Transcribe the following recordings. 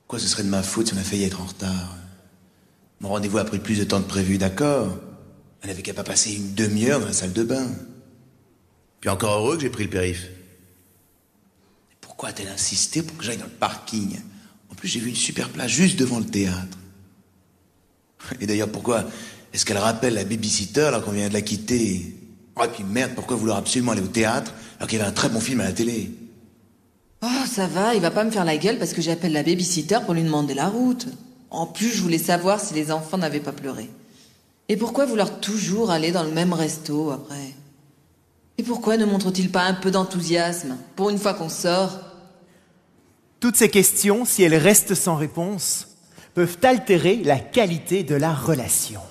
Quoi, ce serait de ma faute si on a failli être en retard? Mon rendez-vous a pris plus de temps que prévu, d'accord. On n'avait qu'à pas passer une demi-heure dans la salle de bain. Puis encore heureux que j'ai pris le périph'. Pourquoi a-t-elle insisté pour que j'aille dans le parking? En plus, j'ai vu une super place juste devant le théâtre. Et d'ailleurs, pourquoi est-ce qu'elle rappelle la babysitter alors qu'on vient de la quitter? Oh, et puis merde, pourquoi vouloir absolument aller au théâtre alors qu'il y avait un très bon film à la télé? Oh, ça va, il va pas me faire la gueule parce que j'appelle la babysitter pour lui demander la route. En plus, je voulais savoir si les enfants n'avaient pas pleuré. Et pourquoi vouloir toujours aller dans le même resto après? Et pourquoi ne montre-t-il pas un peu d'enthousiasme pour une fois qu'on sort? Toutes ces questions, si elles restent sans réponse, peuvent altérer la qualité de la relation.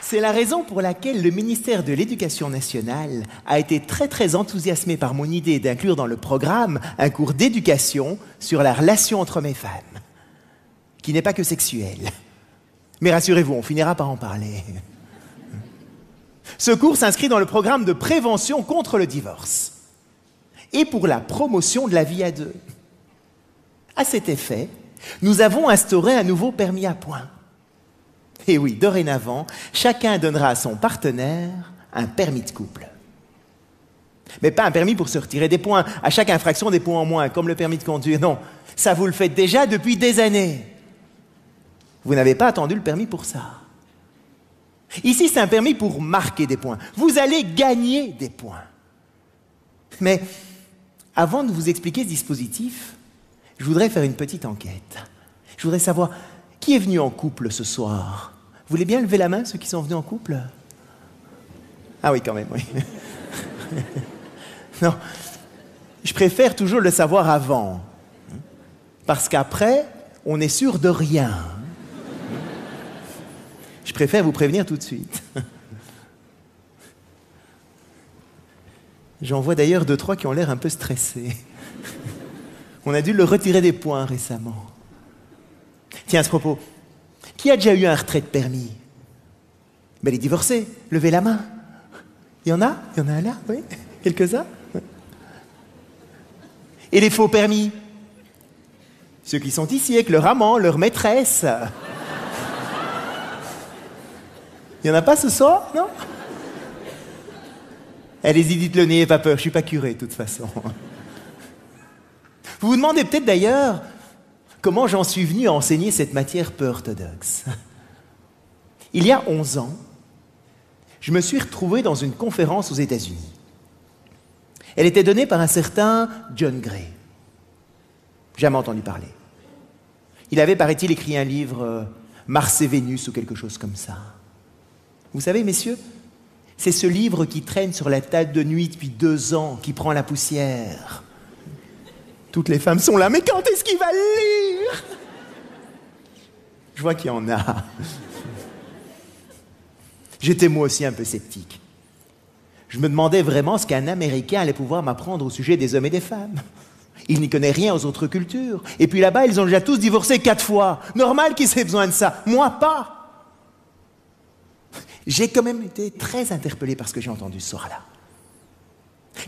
C'est la raison pour laquelle le ministère de l'Éducation nationale a été très enthousiasmé par mon idée d'inclure dans le programme un cours d'éducation sur la relation entre hommes et femmes, qui n'est pas que sexuelle. Mais rassurez-vous, on finira par en parler. Ce cours s'inscrit dans le programme de prévention contre le divorce et pour la promotion de la vie à deux. À cet effet, nous avons instauré un nouveau permis à points. Et oui, dorénavant, chacun donnera à son partenaire un permis de couple. Mais pas un permis pour se retirer des points, à chaque infraction des points en moins, comme le permis de conduire. Non, ça vous le faites déjà depuis des années. Vous n'avez pas attendu le permis pour ça. Ici, c'est un permis pour marquer des points. Vous allez gagner des points. Mais avant de vous expliquer ce dispositif, je voudrais faire une petite enquête. Je voudrais savoir... Qui est venu en couple ce soir? Vous voulez bien lever la main, ceux qui sont venus en couple? Ah oui, quand même, oui. Non, je préfère toujours le savoir avant. Parce qu'après, on est sûr de rien. Je préfère vous prévenir tout de suite. J'en vois d'ailleurs 2-3 qui ont l'air un peu stressés. On a dû le retirer des points récemment. Tiens, à ce propos, qui a déjà eu un retrait de permis? Ben, les divorcés, levez la main. Il y en a un là, oui? Quelques-uns? Et les faux permis? Ceux qui sont ici avec leur amant, leur maîtresse. Il n'y en a pas ce soir, non? Allez-y, dites-le, n'ayez pas peur, je ne suis pas curé de toute façon. Vous vous demandez peut-être d'ailleurs... Comment j'en suis venu à enseigner cette matière peu orthodoxe? Il y a 11 ans, je me suis retrouvé dans une conférence aux États-Unis. Elle était donnée par un certain John Gray. Jamais entendu parler. Il avait, paraît-il, écrit un livre, Mars et Vénus ou quelque chose comme ça. Vous savez, messieurs, c'est ce livre qui traîne sur la table de nuit depuis 2 ans, qui prend la poussière. Toutes les femmes sont là, mais quand est-ce qu'il va le lire? Je vois qu'il y en a. J'étais moi aussi un peu sceptique. Je me demandais vraiment ce qu'un Américain allait pouvoir m'apprendre au sujet des hommes et des femmes. Il n'y connaît rien aux autres cultures. Et puis là-bas, ils ont déjà tous divorcé 4 fois. Normal qu'ils aient besoin de ça. Moi, pas. J'ai quand même été très interpellé par ce que j'ai entendu ce soir-là.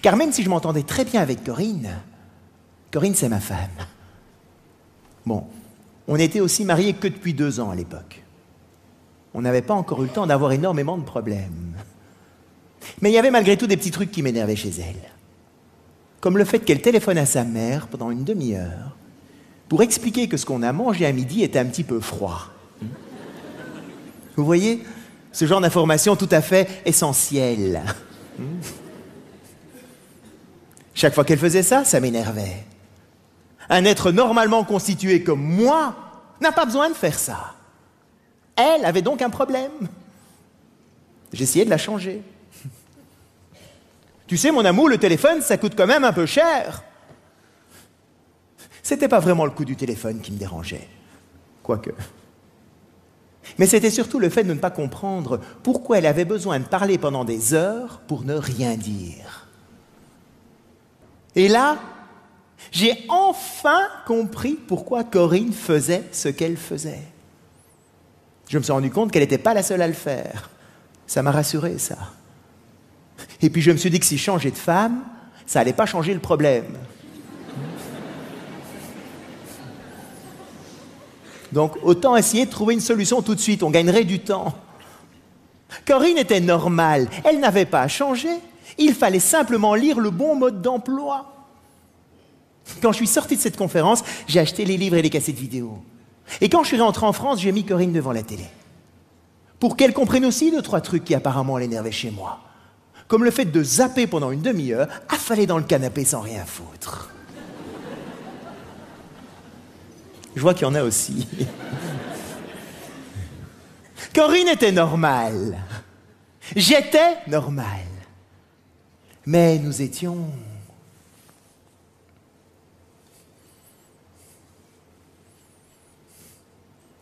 Car même si je m'entendais très bien avec Corinne, c'est ma femme. Bon, on n'était aussi mariés que depuis 2 ans à l'époque. On n'avait pas encore eu le temps d'avoir énormément de problèmes. Mais il y avait malgré tout des petits trucs qui m'énervaient chez elle. Comme le fait qu'elle téléphone à sa mère pendant une demi-heure pour expliquer que ce qu'on a mangé à midi était un petit peu froid. Vous voyez, ce genre d'information tout à fait essentielle. Chaque fois qu'elle faisait ça, ça m'énervait. Un être normalement constitué comme moi n'a pas besoin de faire ça. Elle avait donc un problème. J'essayais de la changer. Tu sais, mon amour, le téléphone, ça coûte quand même un peu cher. C'était pas vraiment le coût du téléphone qui me dérangeait. Quoique. Mais c'était surtout le fait de ne pas comprendre pourquoi elle avait besoin de parler pendant des heures pour ne rien dire. Et là, J'ai enfin compris pourquoi Corinne faisait ce qu'elle faisait. Je me suis rendu compte qu'elle n'était pas la seule à le faire. Ça m'a rassuré, ça. Et puis je me suis dit que si je changeais de femme, ça n'allait pas changer le problème. Donc autant essayer de trouver une solution tout de suite, on gagnerait du temps. Corinne était normale, elle n'avait pas à changer. Il fallait simplement lire le bon mode d'emploi. Quand je suis sorti de cette conférence, j'ai acheté les livres et les cassettes vidéo. Et quand je suis rentré en France, j'ai mis Corinne devant la télé. Pour qu'elle comprenne aussi 2-3 trucs qui apparemment l'énervaient chez moi. Comme le fait de zapper pendant une demi-heure, affaler dans le canapé sans rien foutre. Je vois qu'il y en a aussi. Corinne était normale. J'étais normale. Mais nous étions...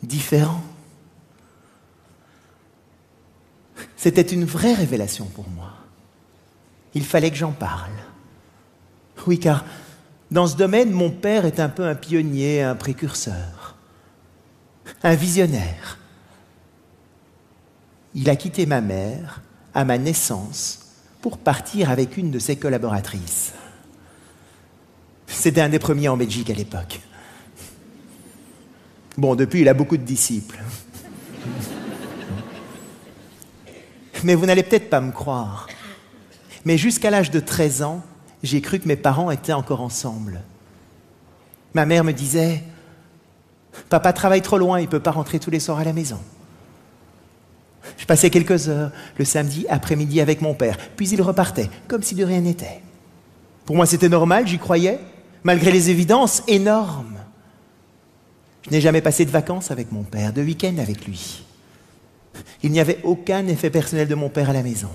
différents. C'était une vraie révélation pour moi. Il fallait que j'en parle. Oui, car dans ce domaine, mon père est un peu un pionnier, un précurseur, un visionnaire. Il a quitté ma mère à ma naissance pour partir avec une de ses collaboratrices. C'était un des premiers en Belgique à l'époque. Bon, depuis, il a beaucoup de disciples. Mais vous n'allez peut-être pas me croire. Mais jusqu'à l'âge de 13 ans, j'ai cru que mes parents étaient encore ensemble. Ma mère me disait « Papa travaille trop loin, il ne peut pas rentrer tous les soirs à la maison. » Je passais quelques heures le samedi après-midi avec mon père, puis il repartait, comme si de rien n'était. Pour moi, c'était normal, j'y croyais, malgré les évidences énormes. Je n'ai jamais passé de vacances avec mon père, de week-end avec lui. Il n'y avait aucun effet personnel de mon père à la maison.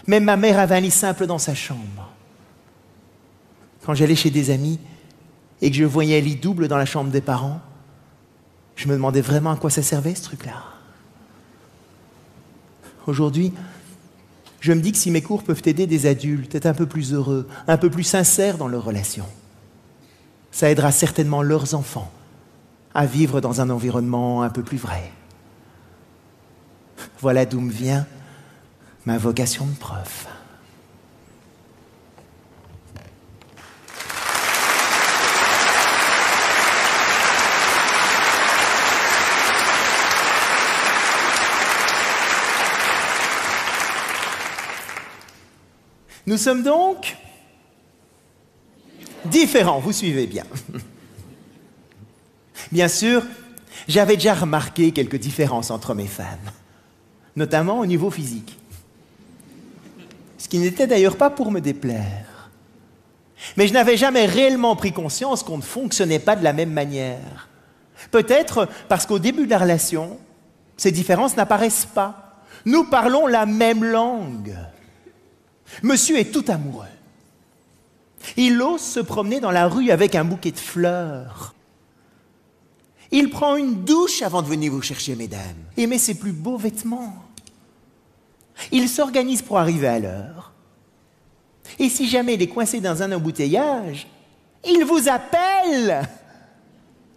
Même ma mère avait un lit simple dans sa chambre. Quand j'allais chez des amis et que je voyais un lit double dans la chambre des parents, je me demandais vraiment à quoi ça servait, ce truc-là. Aujourd'hui, je me dis que si mes cours peuvent aider des adultes à être un peu plus heureux, un peu plus sincères dans leurs relations, ça aidera certainement leurs enfants à vivre dans un environnement un peu plus vrai. Voilà d'où me vient ma vocation de prof. Nous sommes donc différents, vous suivez bien. Bien sûr, j'avais déjà remarqué quelques différences entre mes femmes, notamment au niveau physique. Ce qui n'était d'ailleurs pas pour me déplaire. Mais je n'avais jamais réellement pris conscience qu'on ne fonctionnait pas de la même manière. Peut-être parce qu'au début de la relation, ces différences n'apparaissent pas. Nous parlons la même langue. Monsieur est tout amoureux. Il ose se promener dans la rue avec un bouquet de fleurs. Il prend une douche avant de venir vous chercher, mesdames, et met ses plus beaux vêtements. Il s'organise pour arriver à l'heure. Et si jamais il est coincé dans un embouteillage, il vous appelle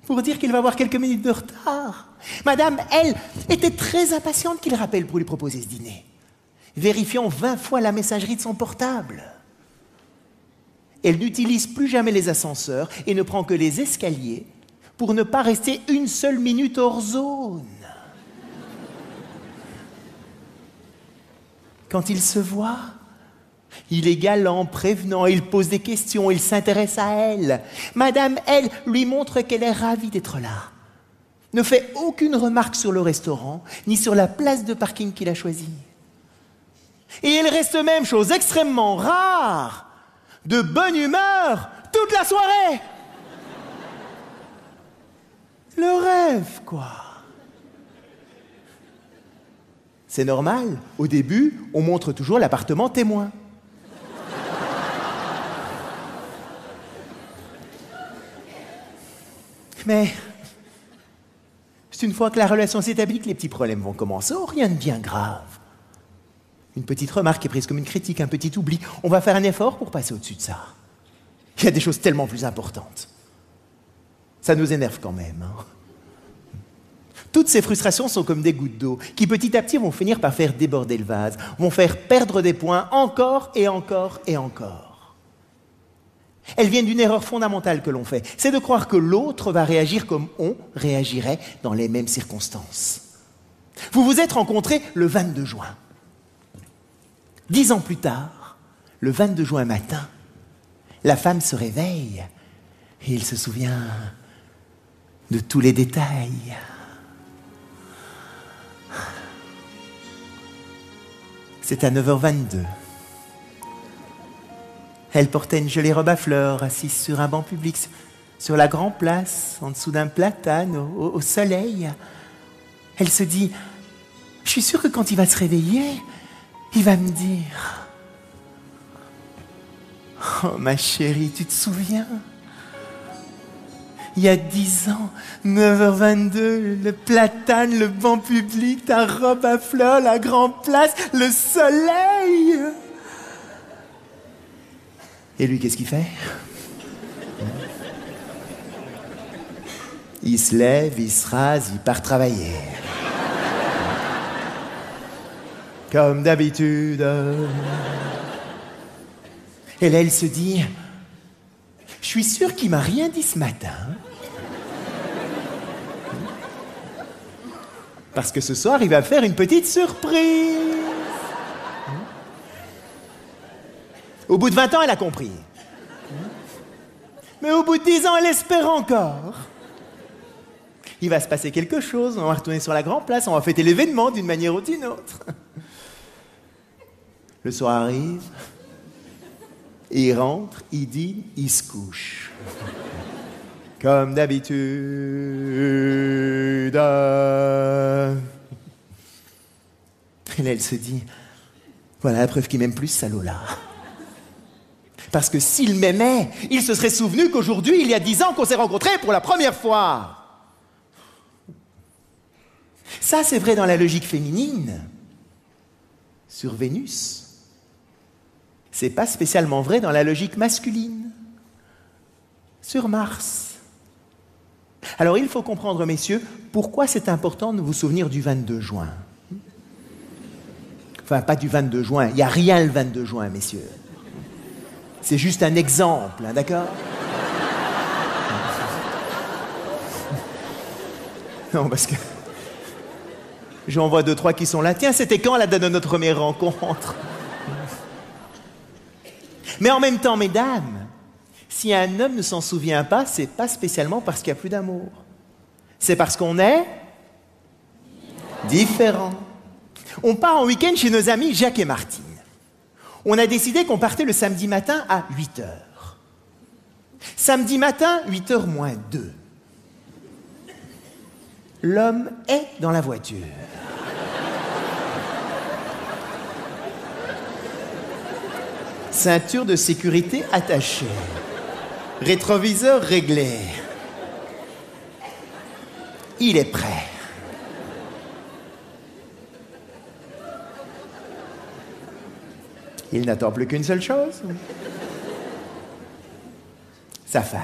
pour dire qu'il va avoir quelques minutes de retard. Madame, elle, était très impatiente qu'il rappelle pour lui proposer ce dîner, vérifiant 20 fois la messagerie de son portable. Elle n'utilise plus jamais les ascenseurs et ne prend que les escaliers pour ne pas rester une seule minute hors zone. Quand il se voit, il est galant, prévenant, il pose des questions, il s'intéresse à elle. Madame, elle, lui montre qu'elle est ravie d'être là. Ne fait aucune remarque sur le restaurant, ni sur la place de parking qu'il a choisie. Et il reste même, chose extrêmement rare, de bonne humeur toute la soirée. Le rêve, quoi. C'est normal, au début, on montre toujours l'appartement témoin. Mais c'est une fois que la relation s'établit que les petits problèmes vont commencer. Oh, rien de bien grave. Une petite remarque est prise comme une critique, un petit oubli. On va faire un effort pour passer au-dessus de ça. Il y a des choses tellement plus importantes. Ça nous énerve quand même. Hein. Toutes ces frustrations sont comme des gouttes d'eau qui petit à petit vont finir par faire déborder le vase, vont faire perdre des points encore et encore et encore. Elles viennent d'une erreur fondamentale que l'on fait, c'est de croire que l'autre va réagir comme on réagirait dans les mêmes circonstances. Vous vous êtes rencontrés le 22 juin. 10 ans plus tard, le 22 juin matin, la femme se réveille et il se souvient de tous les détails. C'est à 9h22. Elle portait une jolie robe à fleurs, assise sur un banc public, sur la grande place, en dessous d'un platane, au soleil. Elle se dit, je suis sûre que quand il va se réveiller, il va me dire, oh ma chérie, tu te souviens ? Il y a 10 ans, 9h22, le platane, le banc public, ta robe à fleurs, la grande place, le soleil. Et lui, qu'est-ce qu'il fait ? Il se lève, il se rase, il part travailler. Comme d'habitude. Et là, elle se dit, je suis sûre qu'il m'a rien dit ce matin. Parce que ce soir, il va faire une petite surprise. Au bout de 20 ans, elle a compris. Mais au bout de 10 ans, elle espère encore. Il va se passer quelque chose, on va retourner sur la grande place, on va fêter l'événement d'une manière ou d'une autre. Le soir arrive, il rentre, il dîne, il se couche. Comme d'habitude. Et là, elle se dit, voilà la preuve qu'il m'aime plus, salaud-là. Parce que s'il m'aimait, il se serait souvenu qu'aujourd'hui, il y a 10 ans qu'on s'est rencontrés pour la première fois. Ça, c'est vrai dans la logique féminine. Sur Vénus. C'est pas spécialement vrai dans la logique masculine. Sur Mars. Alors, il faut comprendre, messieurs, pourquoi c'est important de vous souvenir du 22 juin. Enfin, pas du 22 juin. Il n'y a rien le 22 juin, messieurs. C'est juste un exemple, hein, d'accord ? Non, parce que j'en vois 2-3 qui sont là. Tiens, c'était quand la date de notre première rencontre ? Mais en même temps, mesdames, si un homme ne s'en souvient pas, c'est pas spécialement parce qu'il n'y a plus d'amour. C'est parce qu'on est différents. On part en week-end chez nos amis Jacques et Martine. On a décidé qu'on partait le samedi matin à 8h. Samedi matin, 8h moins 2. L'homme est dans la voiture. Ceinture de sécurité attachée. Rétroviseur réglé. Il est prêt. Il n'attend plus qu'une seule chose. Sa femme.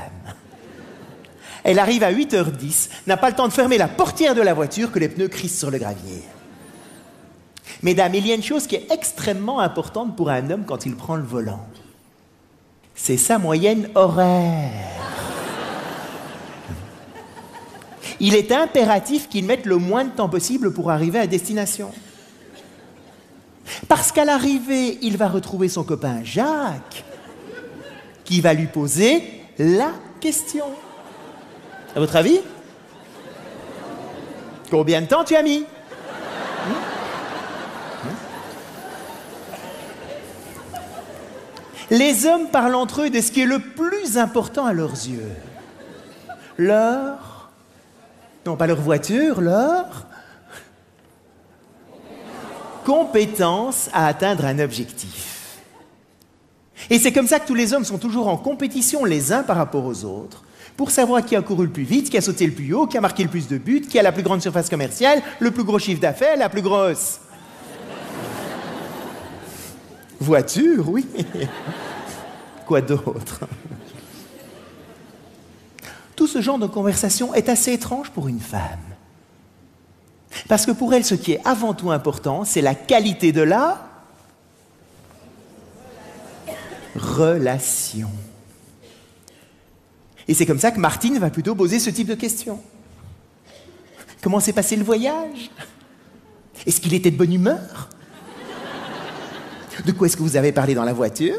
Elle arrive à 8h10, n'a pas le temps de fermer la portière de la voiture que les pneus crissent sur le gravier. Mesdames, il y a une chose qui est extrêmement importante pour un homme quand il prend le volant. C'est sa moyenne horaire. Il est impératif qu'il mette le moins de temps possible pour arriver à destination. Parce qu'à l'arrivée, il va retrouver son copain Jacques, qui va lui poser la question. À votre avis ? Combien de temps tu as mis ? Les hommes parlent entre eux de ce qui est le plus important à leurs yeux. Leur... Non, pas leur voiture, leur... compétence à atteindre un objectif. Et c'est comme ça que tous les hommes sont toujours en compétition les uns par rapport aux autres, pour savoir qui a couru le plus vite, qui a sauté le plus haut, qui a marqué le plus de buts, qui a la plus grande surface commerciale, le plus gros chiffre d'affaires, la plus grosse voiture, oui. Quoi d'autre ? tout ce genre de conversation est assez étrange pour une femme. Parce que pour elle, ce qui est avant tout important, c'est la qualité de la relation. Et c'est comme ça que Martine va plutôt poser ce type de questions. Comment s'est passé le voyage? Est-ce qu'il était de bonne humeur? De quoi est-ce que vous avez parlé dans la voiture?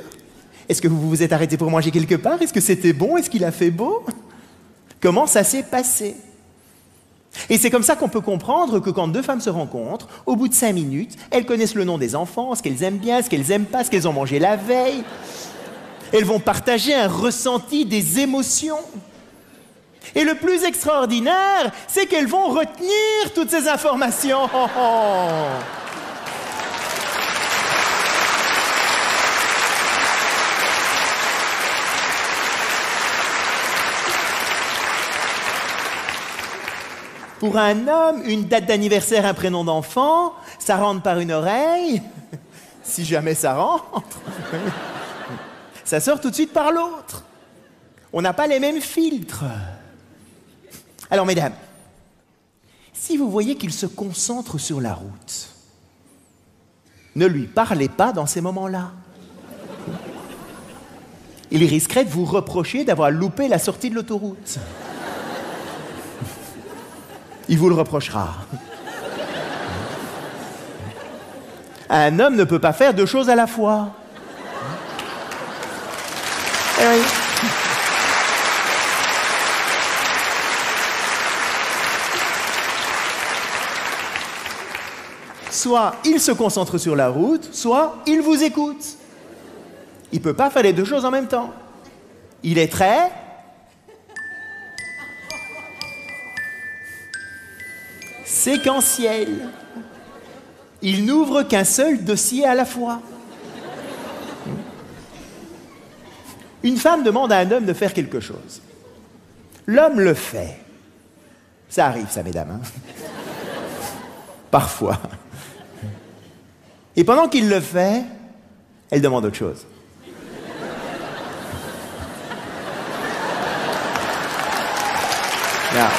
Est-ce que vous vous êtes arrêté pour manger quelque part? Est-ce que c'était bon? Est-ce qu'il a fait beau? Comment ça s'est passé? Et c'est comme ça qu'on peut comprendre que quand deux femmes se rencontrent, au bout de 5 minutes, elles connaissent le nom des enfants, ce qu'elles aiment bien, ce qu'elles n'aiment pas, ce qu'elles ont mangé la veille. Elles vont partager un ressenti, des émotions. Et le plus extraordinaire, c'est qu'elles vont retenir toutes ces informations. Pour un homme, une date d'anniversaire, un prénom d'enfant, ça rentre par une oreille, si jamais ça rentre. Ça sort tout de suite par l'autre. On n'a pas les mêmes filtres. Alors, mesdames, si vous voyez qu'il se concentre sur la route, ne lui parlez pas dans ces moments-là. Il risquerait de vous reprocher d'avoir loupé la sortie de l'autoroute. Il vous le reprochera. Un homme ne peut pas faire 2 choses à la fois. Eh oui. Soit il se concentre sur la route, soit il vous écoute. Il ne peut pas faire les 2 choses en même temps. Il est très... séquentiel. Il n'ouvre qu'un seul dossier à la fois. Une femme demande à un homme de faire quelque chose. L'homme le fait. Ça arrive, ça, mesdames. Hein? Parfois. Et pendant qu'il le fait, elle demande autre chose. Là.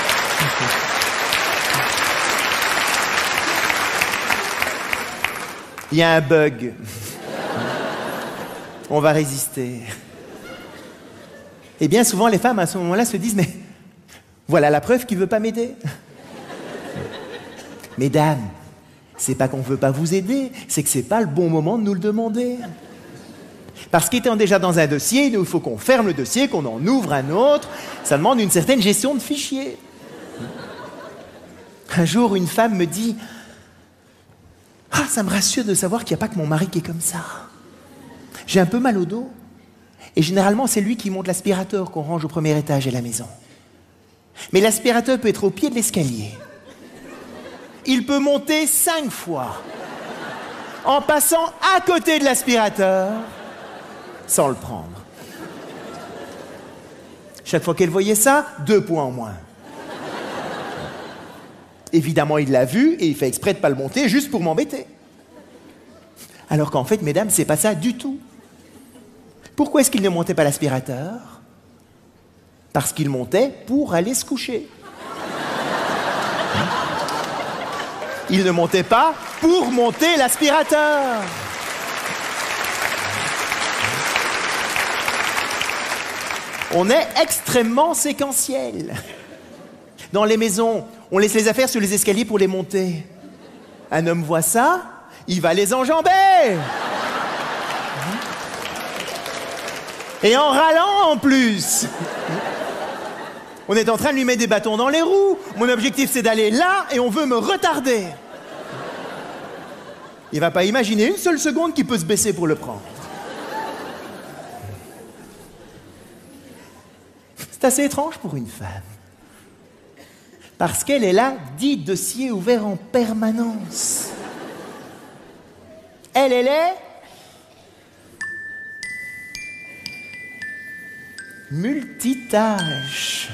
Il y a un bug. On va résister. Et bien souvent, les femmes, à ce moment-là, se disent « Mais voilà la preuve qu'il ne veut pas m'aider. » Mesdames, c'est pas qu'on ne veut pas vous aider, c'est que c'est pas le bon moment de nous le demander. Parce qu'étant déjà dans un dossier, il faut qu'on ferme le dossier, qu'on en ouvre un autre. Ça demande une certaine gestion de fichiers. Un jour, une femme me dit « Ah, ça me rassure de savoir qu'il n'y a pas que mon mari qui est comme ça. J'ai un peu mal au dos. Et généralement, c'est lui qui monte l'aspirateur qu'on range au premier étage de la maison. Mais l'aspirateur peut être au pied de l'escalier. Il peut monter 5 fois en passant à côté de l'aspirateur sans le prendre. Chaque fois qu'elle voyait ça, 2 points en moins. Évidemment, il l'a vu et il fait exprès de ne pas le monter juste pour m'embêter. Alors qu'en fait, mesdames, c'est pas ça du tout. Pourquoi est-ce qu'il ne montait pas l'aspirateur? Parce qu'il montait pour aller se coucher. Il ne montait pas pour monter l'aspirateur. On est extrêmement séquentiel. Dans les maisons, on laisse les affaires sur les escaliers pour les monter. Un homme voit ça, il va les enjamber. Et en râlant en plus. On est en train de lui mettre des bâtons dans les roues. Mon objectif, c'est d'aller là et on veut me retarder. Il va pas imaginer une seule seconde qu'il peut se baisser pour le prendre. C'est assez étrange pour une femme. Parce qu'elle est là, 10 dossiers ouverts en permanence. Elle est multitâche.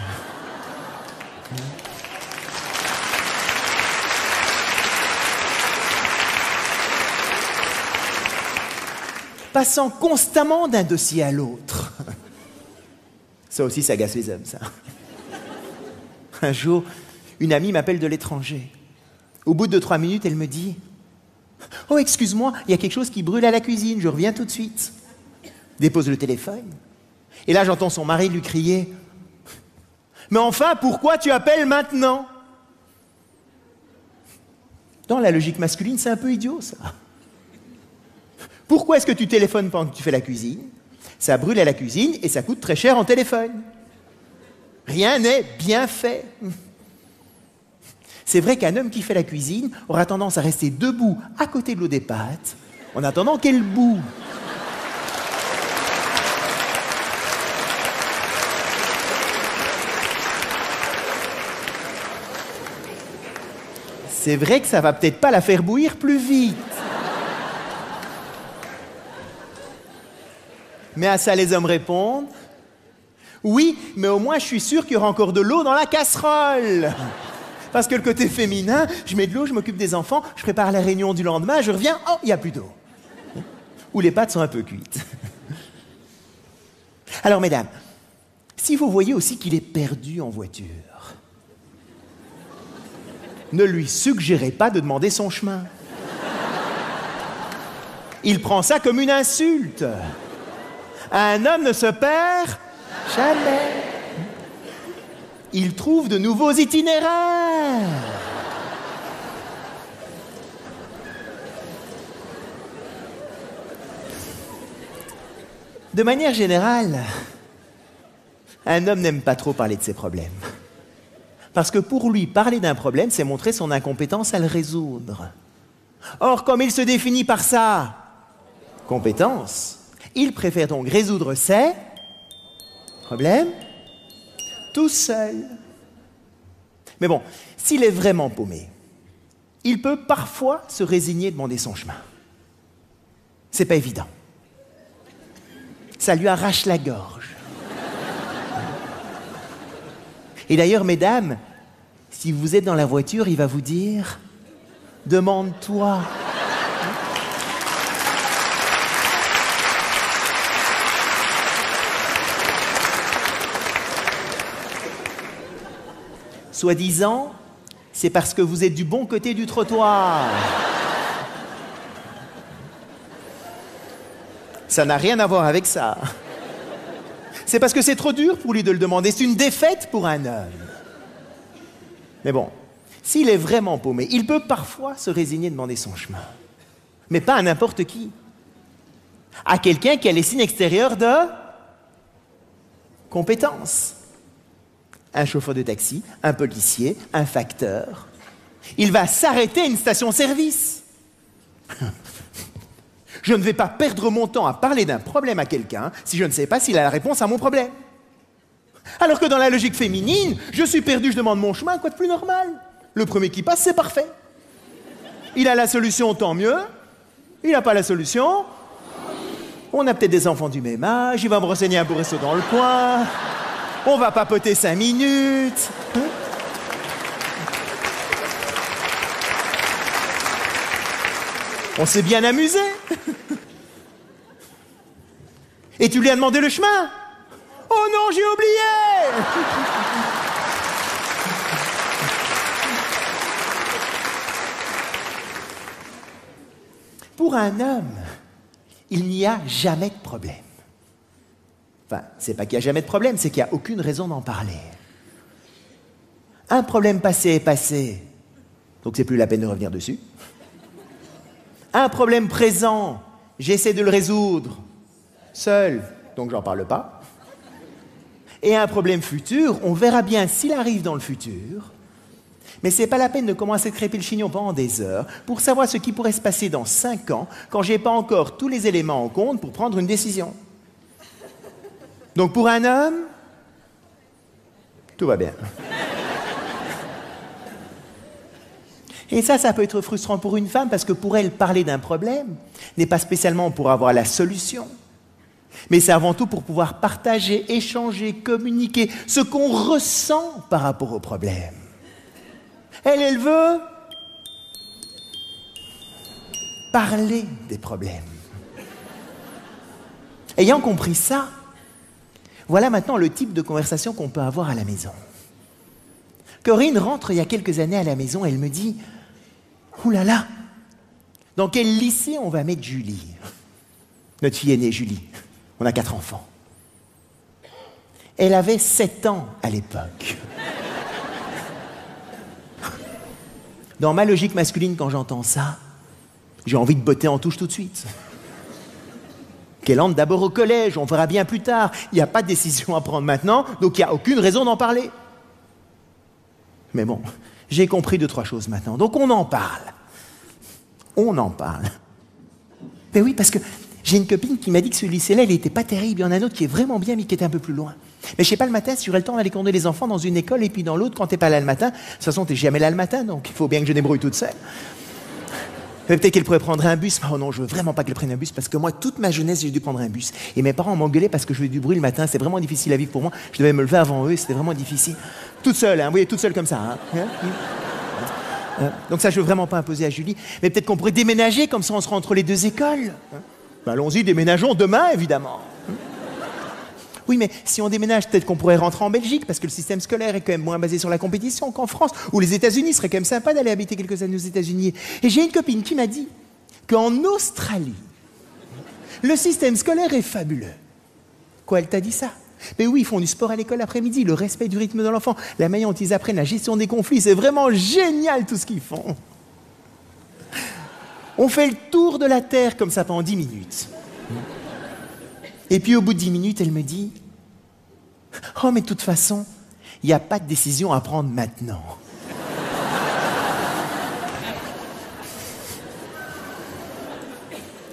Passant constamment d'un dossier à l'autre. Ça aussi, ça agace les hommes, ça. Un jour, une amie m'appelle de l'étranger. Au bout de 3 minutes, elle me dit « Oh, excuse-moi, il y a quelque chose qui brûle à la cuisine, je reviens tout de suite. » Dépose le téléphone. Et là, j'entends son mari lui crier « Mais enfin, pourquoi tu appelles maintenant ?» Dans la logique masculine, c'est un peu idiot, ça. Pourquoi est-ce que tu téléphones pendant que tu fais la cuisine? Ça brûle à la cuisine et ça coûte très cher en téléphone. Rien n'est bien fait. C'est vrai qu'un homme qui fait la cuisine aura tendance à rester debout à côté de l'eau des pâtes en attendant qu'elle bout. C'est vrai que ça va peut-être pas la faire bouillir plus vite. Mais à ça, les hommes répondent « Oui, mais au moins, je suis sûr qu'il y aura encore de l'eau dans la casserole. » Parce que le côté féminin, je mets de l'eau, je m'occupe des enfants, je prépare la réunion du lendemain, je reviens, oh, il n'y a plus d'eau. Ou les pâtes sont un peu cuites. Alors, mesdames, si vous voyez aussi qu'il est perdu en voiture, ne lui suggérez pas de demander son chemin. Il prend ça comme une insulte. Un homme ne se perd jamais. Il trouve de nouveaux itinéraires. De manière générale, un homme n'aime pas trop parler de ses problèmes. Parce que pour lui, parler d'un problème, c'est montrer son incompétence à le résoudre. Or, comme il se définit par sa compétence, il préfère donc résoudre ses problèmes tout seul. Mais bon, s'il est vraiment paumé, il peut parfois se résigner à demander son chemin. C'est pas évident. Ça lui arrache la gorge. Et d'ailleurs, mesdames, si vous êtes dans la voiture, il va vous dire « Demande-toi ». Soi-disant, c'est parce que vous êtes du bon côté du trottoir. Ça n'a rien à voir avec ça. C'est parce que c'est trop dur pour lui de le demander. C'est une défaite pour un homme. Mais bon, s'il est vraiment paumé, il peut parfois se résigner à demander son chemin. Mais pas à n'importe qui. À quelqu'un qui a les signes extérieurs de compétence. Un chauffeur de taxi, un policier, un facteur. Il va s'arrêter à une station-service. Je ne vais pas perdre mon temps à parler d'un problème à quelqu'un si je ne sais pas s'il a la réponse à mon problème. Alors que dans la logique féminine, je suis perdu, je demande mon chemin, quoi de plus normal? Le premier qui passe, c'est parfait. Il a la solution, tant mieux. Il n'a pas la solution. On a peut-être des enfants du même âge, il va me renseigner un bourreau dans le coin. On va papoter 5 minutes. On s'est bien amusé. Et tu lui as demandé le chemin? Oh non, j'ai oublié. Pour un homme, il n'y a jamais de problème. Enfin, c'est pas qu'il n'y a jamais de problème, c'est qu'il n'y a aucune raison d'en parler. Un problème passé est passé, donc c'est plus la peine de revenir dessus. Un problème présent, j'essaie de le résoudre seul, donc j'en parle pas. Et un problème futur, on verra bien s'il arrive dans le futur, mais c'est pas la peine de commencer à crêper le chignon pendant des heures pour savoir ce qui pourrait se passer dans 5 ans quand j'ai pas encore tous les éléments en compte pour prendre une décision. Donc pour un homme, tout va bien. Et ça peut être frustrant pour une femme parce que pour elle, parler d'un problème n'est pas spécialement pour avoir la solution, mais c'est avant tout pour pouvoir partager, échanger, communiquer ce qu'on ressent par rapport au problème. Elle veut parler des problèmes. Ayant compris ça, voilà maintenant le type de conversation qu'on peut avoir à la maison. Corinne rentre il y a quelques années à la maison, elle me dit « Ouh là là, dans quel lycée on va mettre Julie ?» Notre fille aînée, Julie. On a 4 enfants. Elle avait 7 ans à l'époque. Dans ma logique masculine, quand j'entends ça, j'ai envie de botter en touche tout de suite. Qu'elle entre d'abord au collège, on verra bien plus tard. Il n'y a pas de décision à prendre maintenant, donc il n'y a aucune raison d'en parler. Mais bon, j'ai compris 2-3 choses maintenant, donc on en parle. On en parle. Mais oui, parce que j'ai une copine qui m'a dit que ce lycée-là, il n'était pas terrible. Il y en a un autre qui est vraiment bien, mais qui était un peu plus loin. Mais je sais pas, le matin, si j'aurais le temps d'aller conduire les enfants dans une école et puis dans l'autre, quand t'es pas là le matin, de toute façon, t'es jamais là le matin, donc il faut bien que je débrouille toute seule. Mais peut-être qu'elle pourrait prendre un bus. Oh non, je veux vraiment pas qu'elle prenne un bus, parce que moi, toute ma jeunesse, j'ai dû prendre un bus. Et mes parents m'engueulaient parce que je faisais du bruit le matin. C'est vraiment difficile à vivre pour moi. Je devais me lever avant eux, c'était vraiment difficile. Toute seule, hein, vous voyez, toute seule comme ça. Donc ça, je veux vraiment pas imposer à Julie. Mais peut-être qu'on pourrait déménager, comme ça on sera entre les 2 écoles. Allons-y, déménageons demain, évidemment. Oui, mais si on déménage, peut-être qu'on pourrait rentrer en Belgique, parce que le système scolaire est quand même moins basé sur la compétition qu'en France, ou les États-Unis. Ce serait quand même sympa d'aller habiter quelques années aux États-Unis. Et j'ai une copine qui m'a dit qu'en Australie, le système scolaire est fabuleux. Quoi, elle t'a dit ça? Mais oui, ils font du sport à l'école l'après-midi, le respect du rythme de l'enfant, la manière dont ils apprennent la gestion des conflits, c'est vraiment génial tout ce qu'ils font. On fait le tour de la Terre comme ça pendant 10 minutes. Et puis au bout de 10 minutes, elle me dit « Oh, mais de toute façon, il n'y a pas de décision à prendre maintenant. »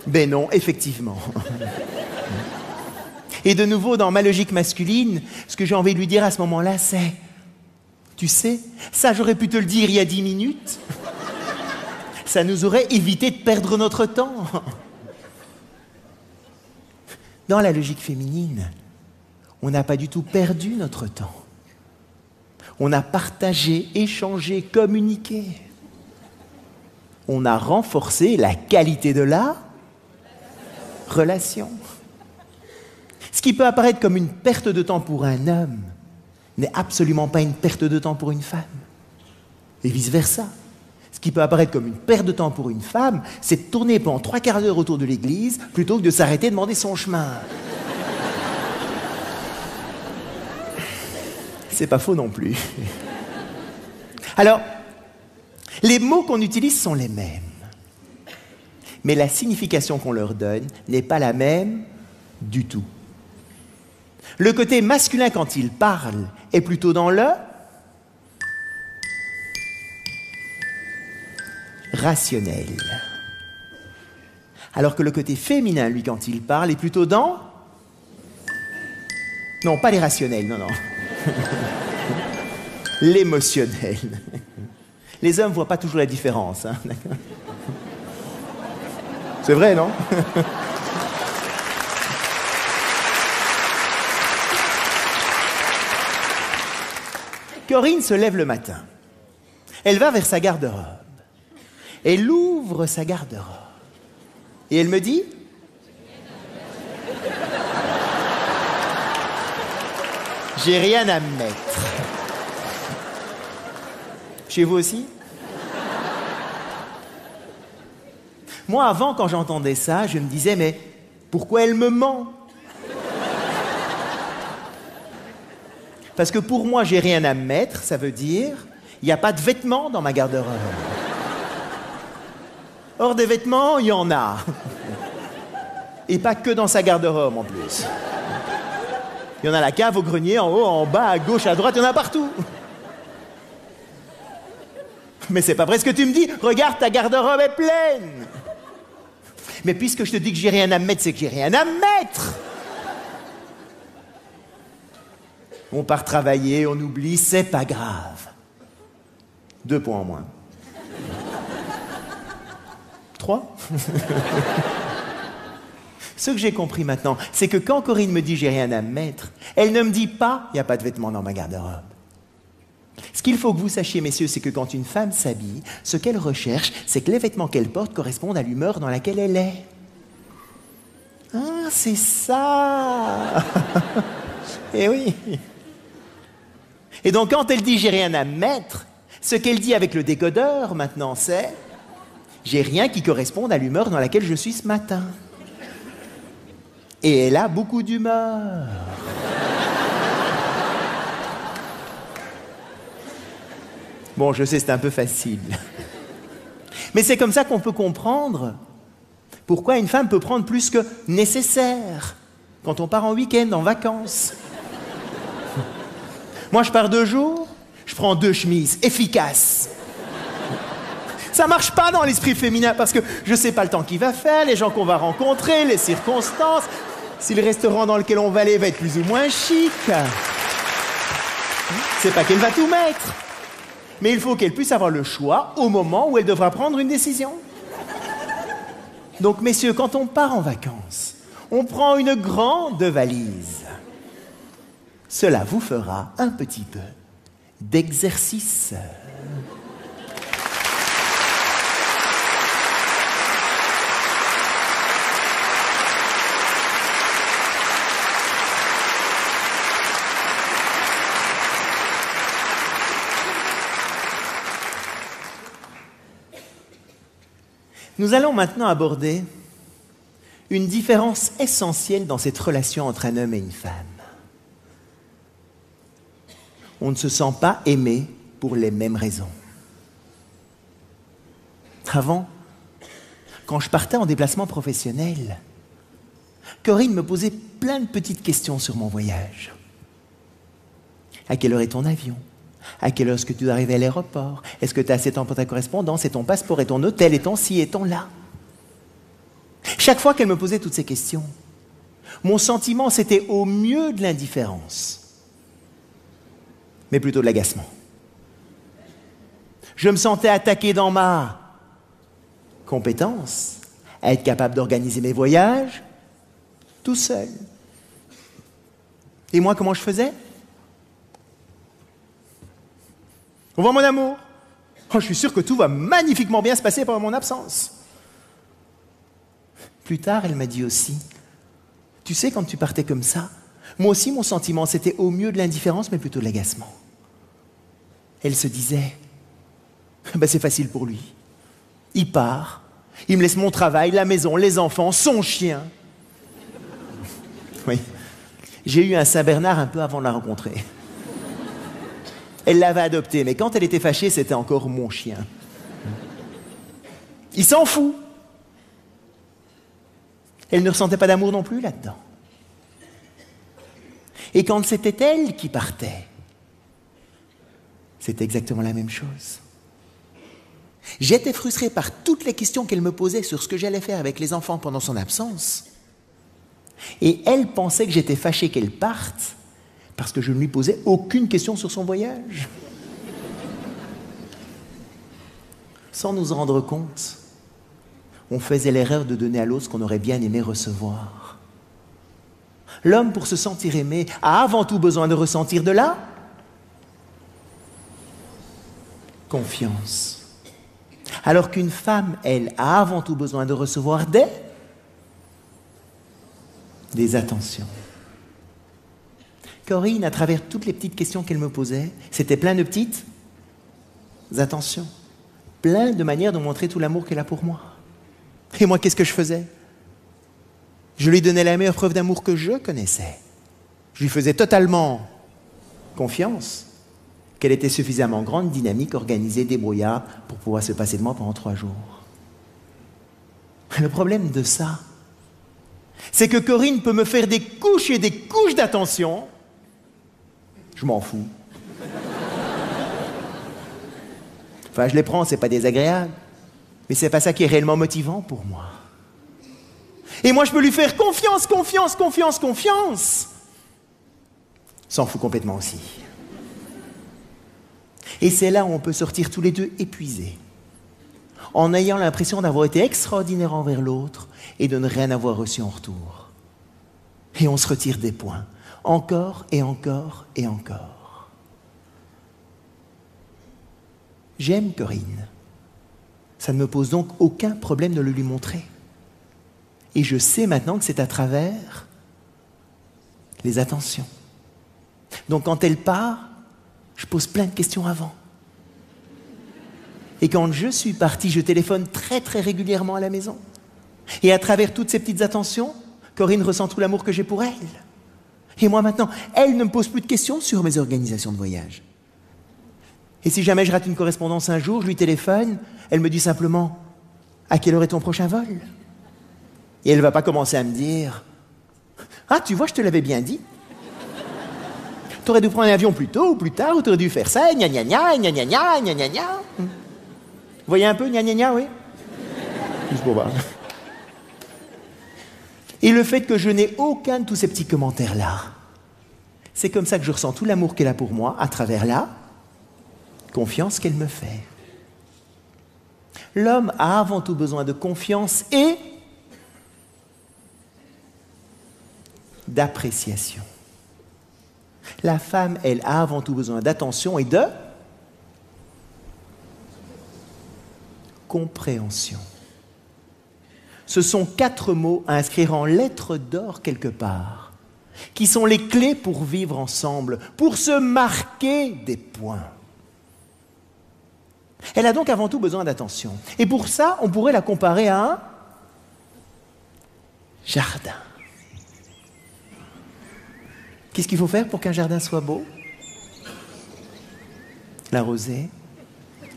Ben non, effectivement. Et de nouveau, dans ma logique masculine, ce que j'ai envie de lui dire à ce moment-là, c'est « Tu sais, ça j'aurais pu te le dire il y a 10 minutes. Ça nous aurait évité de perdre notre temps. » Dans la logique féminine, on n'a pas du tout perdu notre temps. On a partagé, échangé, communiqué. On a renforcé la qualité de la relation. Ce qui peut apparaître comme une perte de temps pour un homme n'est absolument pas une perte de temps pour une femme. Et vice-versa. Ce qui peut apparaître comme une perte de temps pour une femme, c'est de tourner pendant 3/4 d'heure autour de l'église plutôt que de s'arrêter et demander son chemin. C'est pas faux non plus. Alors, les mots qu'on utilise sont les mêmes. Mais la signification qu'on leur donne n'est pas la même du tout. Le côté masculin, quand il parle, est plutôt dans le rationnel. Alors que le côté féminin, lui, quand il parle, est plutôt dans... Non, pas les rationnels, non. L'émotionnel. Les hommes ne voient pas toujours la différence. Hein, d'accord ? C'est vrai, non ? Corinne se lève le matin. Elle va vers sa garde-robe. Elle ouvre sa garde-robe. Et elle me dit... J'ai rien à me mettre. Chez vous aussi? Moi, avant, quand j'entendais ça, je me disais, mais pourquoi elle me ment? Parce que pour moi, j'ai rien à me mettre, ça veut dire, il n'y a pas de vêtements dans ma garde-robe. Or, des vêtements, il y en a. Et pas que dans sa garde-robe, en plus. Il y en a à la cave, au grenier, en haut, en bas, à gauche, à droite, il y en a partout. Mais c'est pas vrai ce que tu me dis. Regarde, ta garde-robe est pleine. Mais puisque je te dis que j'ai rien à me mettre, c'est que j'ai rien à me mettre. On part travailler, on oublie, c'est pas grave. 2 points en moins. 3. Ce que j'ai compris maintenant, c'est que quand Corinne me dit j'ai rien à me mettre, elle ne me dit pas il n'y a pas de vêtements dans ma garde-robe. Ce qu'il faut que vous sachiez, messieurs, c'est que quand une femme s'habille, ce qu'elle recherche, c'est que les vêtements qu'elle porte correspondent à l'humeur dans laquelle elle est. Ah, c'est ça. Eh oui. Et donc quand elle dit « j'ai rien à mettre », ce qu'elle dit avec le décodeur maintenant c'est « j'ai rien qui corresponde à l'humeur dans laquelle je suis ce matin ». Et elle a beaucoup d'humeur. Bon, je sais, c'est un peu facile. Mais c'est comme ça qu'on peut comprendre pourquoi une femme peut prendre plus que nécessaire quand on part en week-end, en vacances. Moi, je pars 2 jours, je prends 2 chemises efficaces. Ça marche pas dans l'esprit féminin parce que je sais pas le temps qu'il va faire, les gens qu'on va rencontrer, les circonstances, si le restaurant dans lequel on va aller va être plus ou moins chic. C'est pas qu'elle va tout mettre. Mais il faut qu'elle puisse avoir le choix au moment où elle devra prendre une décision. Donc, messieurs, quand on part en vacances, on prend une grande valise. Cela vous fera un petit peu d'exercice. Nous allons maintenant aborder une différence essentielle dans cette relation entre un homme et une femme. On ne se sent pas aimé pour les mêmes raisons. Avant, quand je partais en déplacement professionnel, Corinne me posait plein de petites questions sur mon voyage. À quelle heure est ton avion ? À quelle heure est-ce que tu dois arriver à l'aéroport? Est-ce que tu as assez de temps pour ta correspondance et ton passeport et ton hôtel et ton ci et ton là? Chaque fois qu'elle me posait toutes ces questions, mon sentiment c'était au mieux de l'indifférence, mais plutôt de l'agacement. Je me sentais attaqué dans ma compétence à être capable d'organiser mes voyages tout seul. Et moi, comment je faisais? Au revoir mon amour. Oh, je suis sûr que tout va magnifiquement bien se passer pendant mon absence. Plus tard, elle m'a dit aussi, tu sais, quand tu partais comme ça, moi aussi mon sentiment c'était au mieux de l'indifférence, mais plutôt de l'agacement. Elle se disait, ben, c'est facile pour lui. Il part, il me laisse mon travail, la maison, les enfants, son chien. Oui, j'ai eu un Saint-Bernard un peu avant de la rencontrer. Elle l'avait adopté, mais quand elle était fâchée, c'était encore mon chien. Il s'en fout. Elle ne ressentait pas d'amour non plus là-dedans. Et quand c'était elle qui partait, c'était exactement la même chose. J'étais frustré par toutes les questions qu'elle me posait sur ce que j'allais faire avec les enfants pendant son absence. Et elle pensait que j'étais fâché qu'elle parte parce que je ne lui posais aucune question sur son voyage. Sans nous en rendre compte, on faisait l'erreur de donner à l'autre ce qu'on aurait bien aimé recevoir. L'homme, pour se sentir aimé, a avant tout besoin de ressentir de la confiance. Alors qu'une femme, elle, a avant tout besoin de recevoir des attentions. Corinne, à travers toutes les petites questions qu'elle me posait, c'était plein de petites attentions, plein de manières de montrer tout l'amour qu'elle a pour moi. Et moi, qu'est-ce que je faisais? Je lui donnais la meilleure preuve d'amour que je connaissais. Je lui faisais totalement confiance qu'elle était suffisamment grande, dynamique, organisée, débrouillarde pour pouvoir se passer de moi pendant 3 jours. Le problème de ça, c'est que Corinne peut me faire des couches et des couches d'attention. Je m'en fous. Enfin, je les prends, c'est pas désagréable. Mais c'est pas ça qui est réellement motivant pour moi. Et moi, je peux lui faire confiance. S'en fout complètement aussi. Et c'est là où on peut sortir tous les deux épuisés, en ayant l'impression d'avoir été extraordinaire envers l'autre et de ne rien avoir reçu en retour. Et on se retire des points, encore et encore et encore. J'aime Corinne. Ça ne me pose donc aucun problème de le lui montrer. Et je sais maintenant que c'est à travers les attentions. Donc quand elle part, Je pose plein de questions avant. Et quand je suis parti, je téléphone très très régulièrement à la maison. Et à travers toutes ces petites attentions, Corinne ressent tout l'amour que j'ai pour elle. Et moi maintenant, elle ne me pose plus de questions sur mes organisations de voyage. Et si jamais je rate une correspondance un jour, je lui téléphone, elle me dit simplement « À quelle heure est ton prochain vol ?» Et elle ne va pas commencer à me dire « Ah, tu vois, je te l'avais bien dit. T'aurais dû prendre un avion plus tôt ou plus tard, ou t'aurais dû faire ça, gna gna gna, gna gna gna, gna gna gna. » Vous voyez un peu, gna gna gna, oui? Juste pour voir. Et le fait que je n'ai aucun de tous ces petits commentaires-là, c'est comme ça que je ressens tout l'amour qu'elle a pour moi, à travers la confiance qu'elle me fait. L'homme a avant tout besoin de confiance et d'appréciation. La femme, elle, a avant tout besoin d'attention et de compréhension. Ce sont 4 mots à inscrire en lettres d'or quelque part, qui sont les clés pour vivre ensemble, pour se marquer des points. Elle a donc avant tout besoin d'attention. Et pour ça, on pourrait la comparer à un jardin. Qu'est-ce qu'il faut faire pour qu'un jardin soit beau? L'arroser,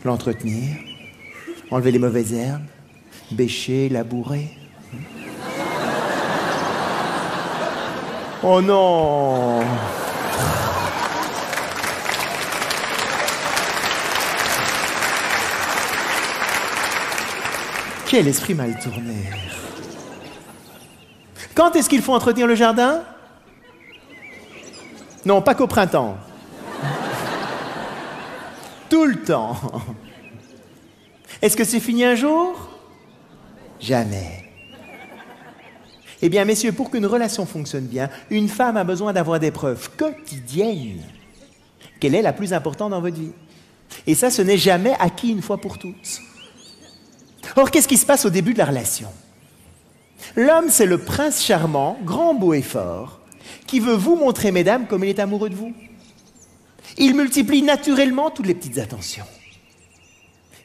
l'entretenir, enlever les mauvaises herbes, bêcher, labourer. Oh non! Quel esprit mal tourné! Quand est-ce qu'il faut entretenir le jardin? Non, pas qu'au printemps. Tout le temps. Est-ce que c'est fini un jour? Jamais. Eh bien, messieurs, pour qu'une relation fonctionne bien, une femme a besoin d'avoir des preuves quotidiennes qu'elle est la plus importante dans votre vie. Et ça, ce n'est jamais acquis une fois pour toutes. Or, qu'est-ce qui se passe au début de la relation? L'homme, c'est le prince charmant, grand, beau et fort, qui veut vous montrer, mesdames, comme il est amoureux de vous. Il multiplie naturellement toutes les petites attentions.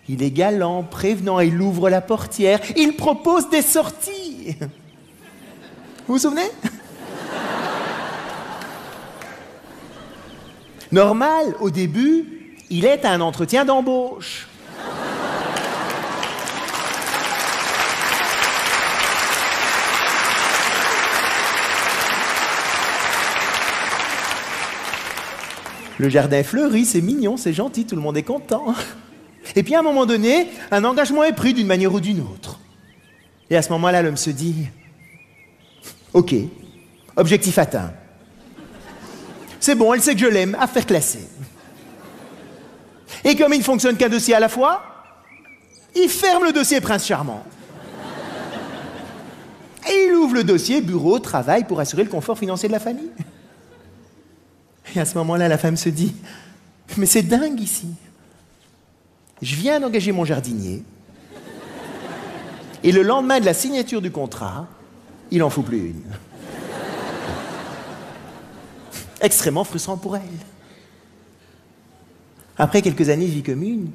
Il est galant, prévenant, il ouvre la portière, il propose des sorties. Vous vous souvenez? Normal, au début, il est à un entretien d'embauche. Le jardin fleurit, c'est mignon, c'est gentil, tout le monde est content. Et puis à un moment donné, un engagement est pris d'une manière ou d'une autre. Et à ce moment-là, l'homme se dit « Ok, objectif atteint. C'est bon, elle sait que je l'aime, affaire classée. » Et comme il ne fonctionne qu'un dossier à la fois, il ferme le dossier Prince Charmant. Et il ouvre le dossier bureau, travail pour assurer le confort financier de la famille. Et à ce moment-là, la femme se dit « Mais c'est dingue ici. Je viens d'engager mon jardinier. Et le lendemain de la signature du contrat, il n'en faut plus une. » Extrêmement frustrant pour elle. Après quelques années de vie commune,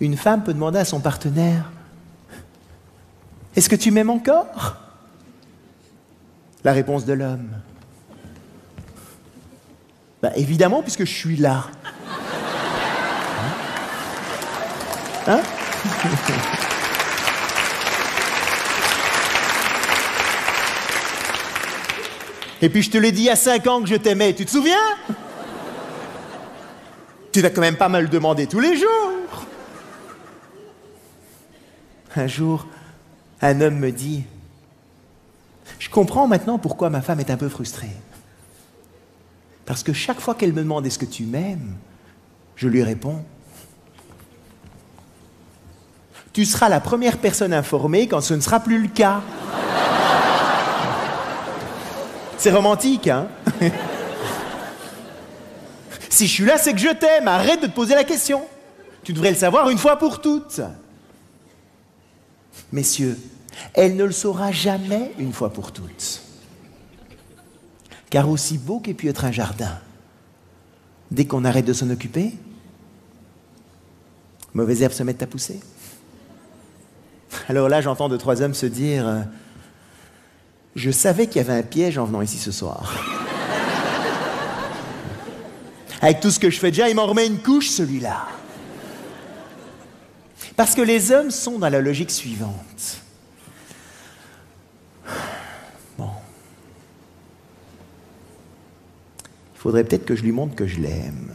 une femme peut demander à son partenaire « Est-ce que tu m'aimes encore ?» La réponse de l'homme « Bah, évidemment, puisque je suis là. » Hein? Et puis je te l'ai dit il y a 5 ans que je t'aimais, tu te souviens? Tu vas quand même pas me le demander tous les jours. Un jour, un homme me dit « Je comprends maintenant pourquoi ma femme est un peu frustrée. Parce que chaque fois qu'elle me demande « Est-ce que tu m'aimes ?» je lui réponds « Tu seras la première personne informée quand ce ne sera plus le cas. » C'est romantique, hein? Si je suis là, c'est que je t'aime. Arrête de te poser la question. Tu devrais le savoir une fois pour toutes. Messieurs, elle ne le saura jamais une fois pour toutes. Car aussi beau qu'ait pu être un jardin, Dès qu'on arrête de s'en occuper, mauvaises herbes se mettent à pousser. Alors là, j'entends 2, 3 hommes se dire « Je savais qu'il y avait un piège en venant ici ce soir. » Avec tout ce que je fais déjà, il m'en remet une couche, celui-là. Parce que les hommes sont dans la logique suivante. Bon. Il faudrait peut-être que je lui montre que je l'aime.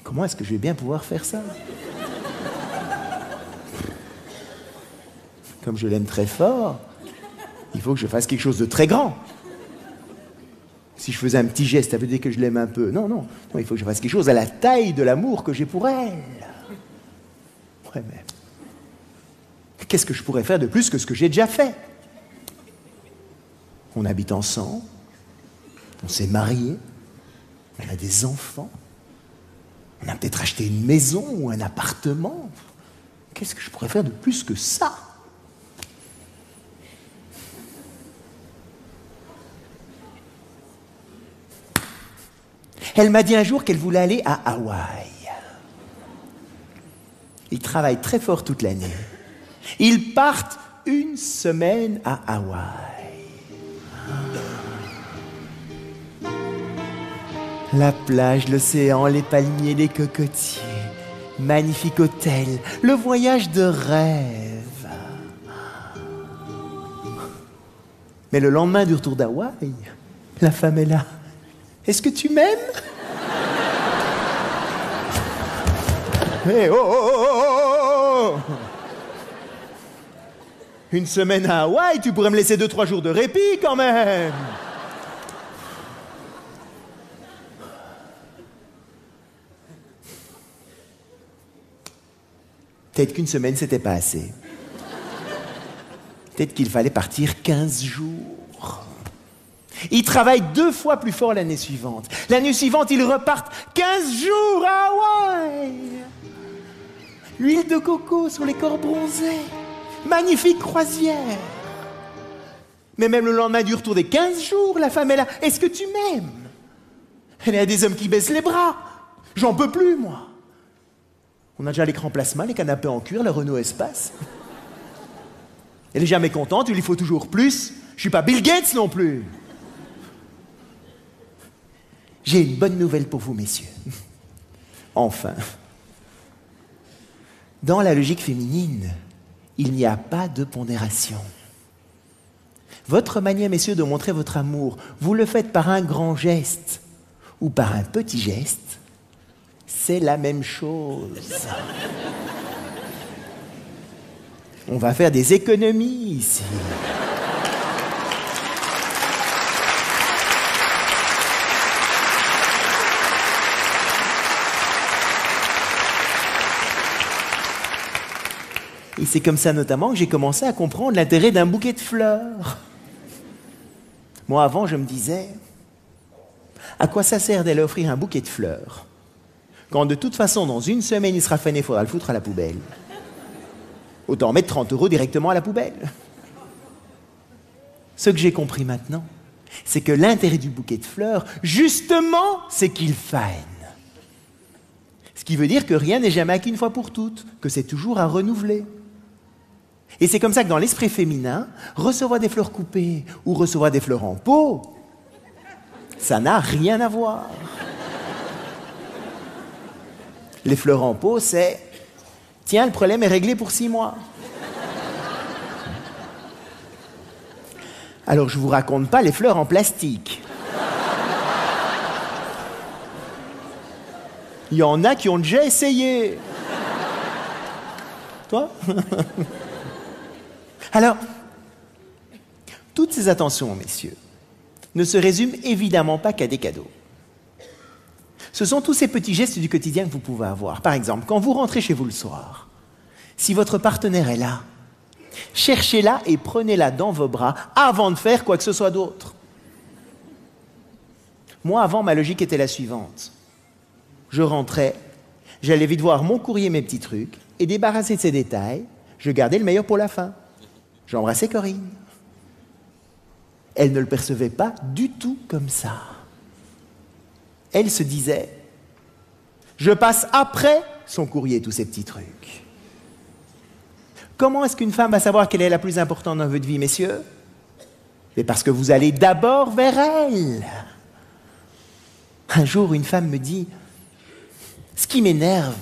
Comment est-ce que je vais bien pouvoir faire ça? Comme je l'aime très fort, il faut que je fasse quelque chose de très grand. Si je faisais un petit geste, ça veut dire que je l'aime un peu. Non, non, non, il faut que je fasse quelque chose à la taille de l'amour que j'ai pour elle. Ouais, mais qu'est-ce que je pourrais faire de plus que ce que j'ai déjà fait? On habite ensemble, on s'est mariés, on a des enfants, on a peut-être acheté une maison ou un appartement. Qu'est-ce que je pourrais faire de plus que ça? Elle m'a dit un jour qu'elle voulait aller à Hawaï. Ils travaillent très fort toute l'année. Ils partent 1 semaine à Hawaï. La plage, l'océan, les palmiers, les cocotiers. Magnifique hôtel, le voyage de rêve. Mais le lendemain du retour d'Hawaï, la femme est là. Est-ce que tu m'aimes? Hey, oh, oh, oh, oh, oh. 1 semaine à Hawaï, tu pourrais me laisser 2, 3 jours de répit quand même. Peut-être qu'1 semaine, c'était pas assez. Peut-être qu'il fallait partir 15 jours. Ils travaillent 2 fois plus fort l'année suivante. L'année suivante, ils repartent 15 jours à Hawaï. L'huile de coco sur les corps bronzés. Magnifique croisière. Mais même le lendemain du retour des 15 jours, la femme est là. Est-ce que tu m'aimes? Elle a des hommes qui baissent les bras. J'en peux plus, moi. On a déjà l'écran plasma, les canapés en cuir, la Renault Espace. Elle est jamais contente, il lui faut toujours plus. Je suis pas Bill Gates non plus. J'ai une bonne nouvelle pour vous, messieurs. Enfin. Dans la logique féminine, il n'y a pas de pondération. Votre manière, messieurs, de montrer votre amour, vous le faites par un grand geste ou par un petit geste, c'est la même chose. On va faire des économies ici. Et c'est comme ça notamment que j'ai commencé à comprendre l'intérêt d'un bouquet de fleurs. Moi, avant, je me disais, à quoi ça sert d'aller offrir un bouquet de fleurs quand de toute façon, dans 1 semaine, il sera fané, il faudra le foutre à la poubelle. Autant mettre 30 € directement à la poubelle. Ce que j'ai compris maintenant, c'est que l'intérêt du bouquet de fleurs, justement, c'est qu'il fane. Ce qui veut dire que rien n'est jamais acquis une fois pour toutes, que c'est toujours à renouveler. Et c'est comme ça que dans l'esprit féminin, recevoir des fleurs coupées ou recevoir des fleurs en pot, ça n'a rien à voir. Les fleurs en pot, c'est « Tiens, le problème est réglé pour 6 mois. » Alors, je ne vous raconte pas les fleurs en plastique. Il y en a qui ont déjà essayé. Toi? Alors, toutes ces attentions, messieurs, ne se résument évidemment pas qu'à des cadeaux. Ce sont tous ces petits gestes du quotidien que vous pouvez avoir. Par exemple, quand vous rentrez chez vous le soir, si votre partenaire est là, cherchez-la et prenez-la dans vos bras avant de faire quoi que ce soit d'autre. Moi, avant, ma logique était la suivante. Je rentrais, j'allais vite voir mon courrier, mes petits trucs, et débarrassé de ces détails, je gardais le meilleur pour la fin. J'embrassais Corinne. Elle ne le percevait pas du tout comme ça. Elle se disait, je passe après son courrier, tous ces petits trucs. Comment est-ce qu'une femme va savoir quelle est la plus importante dans votre vie, messieurs? Mais parce que vous allez d'abord vers elle. Un jour, une femme me dit, ce qui m'énerve,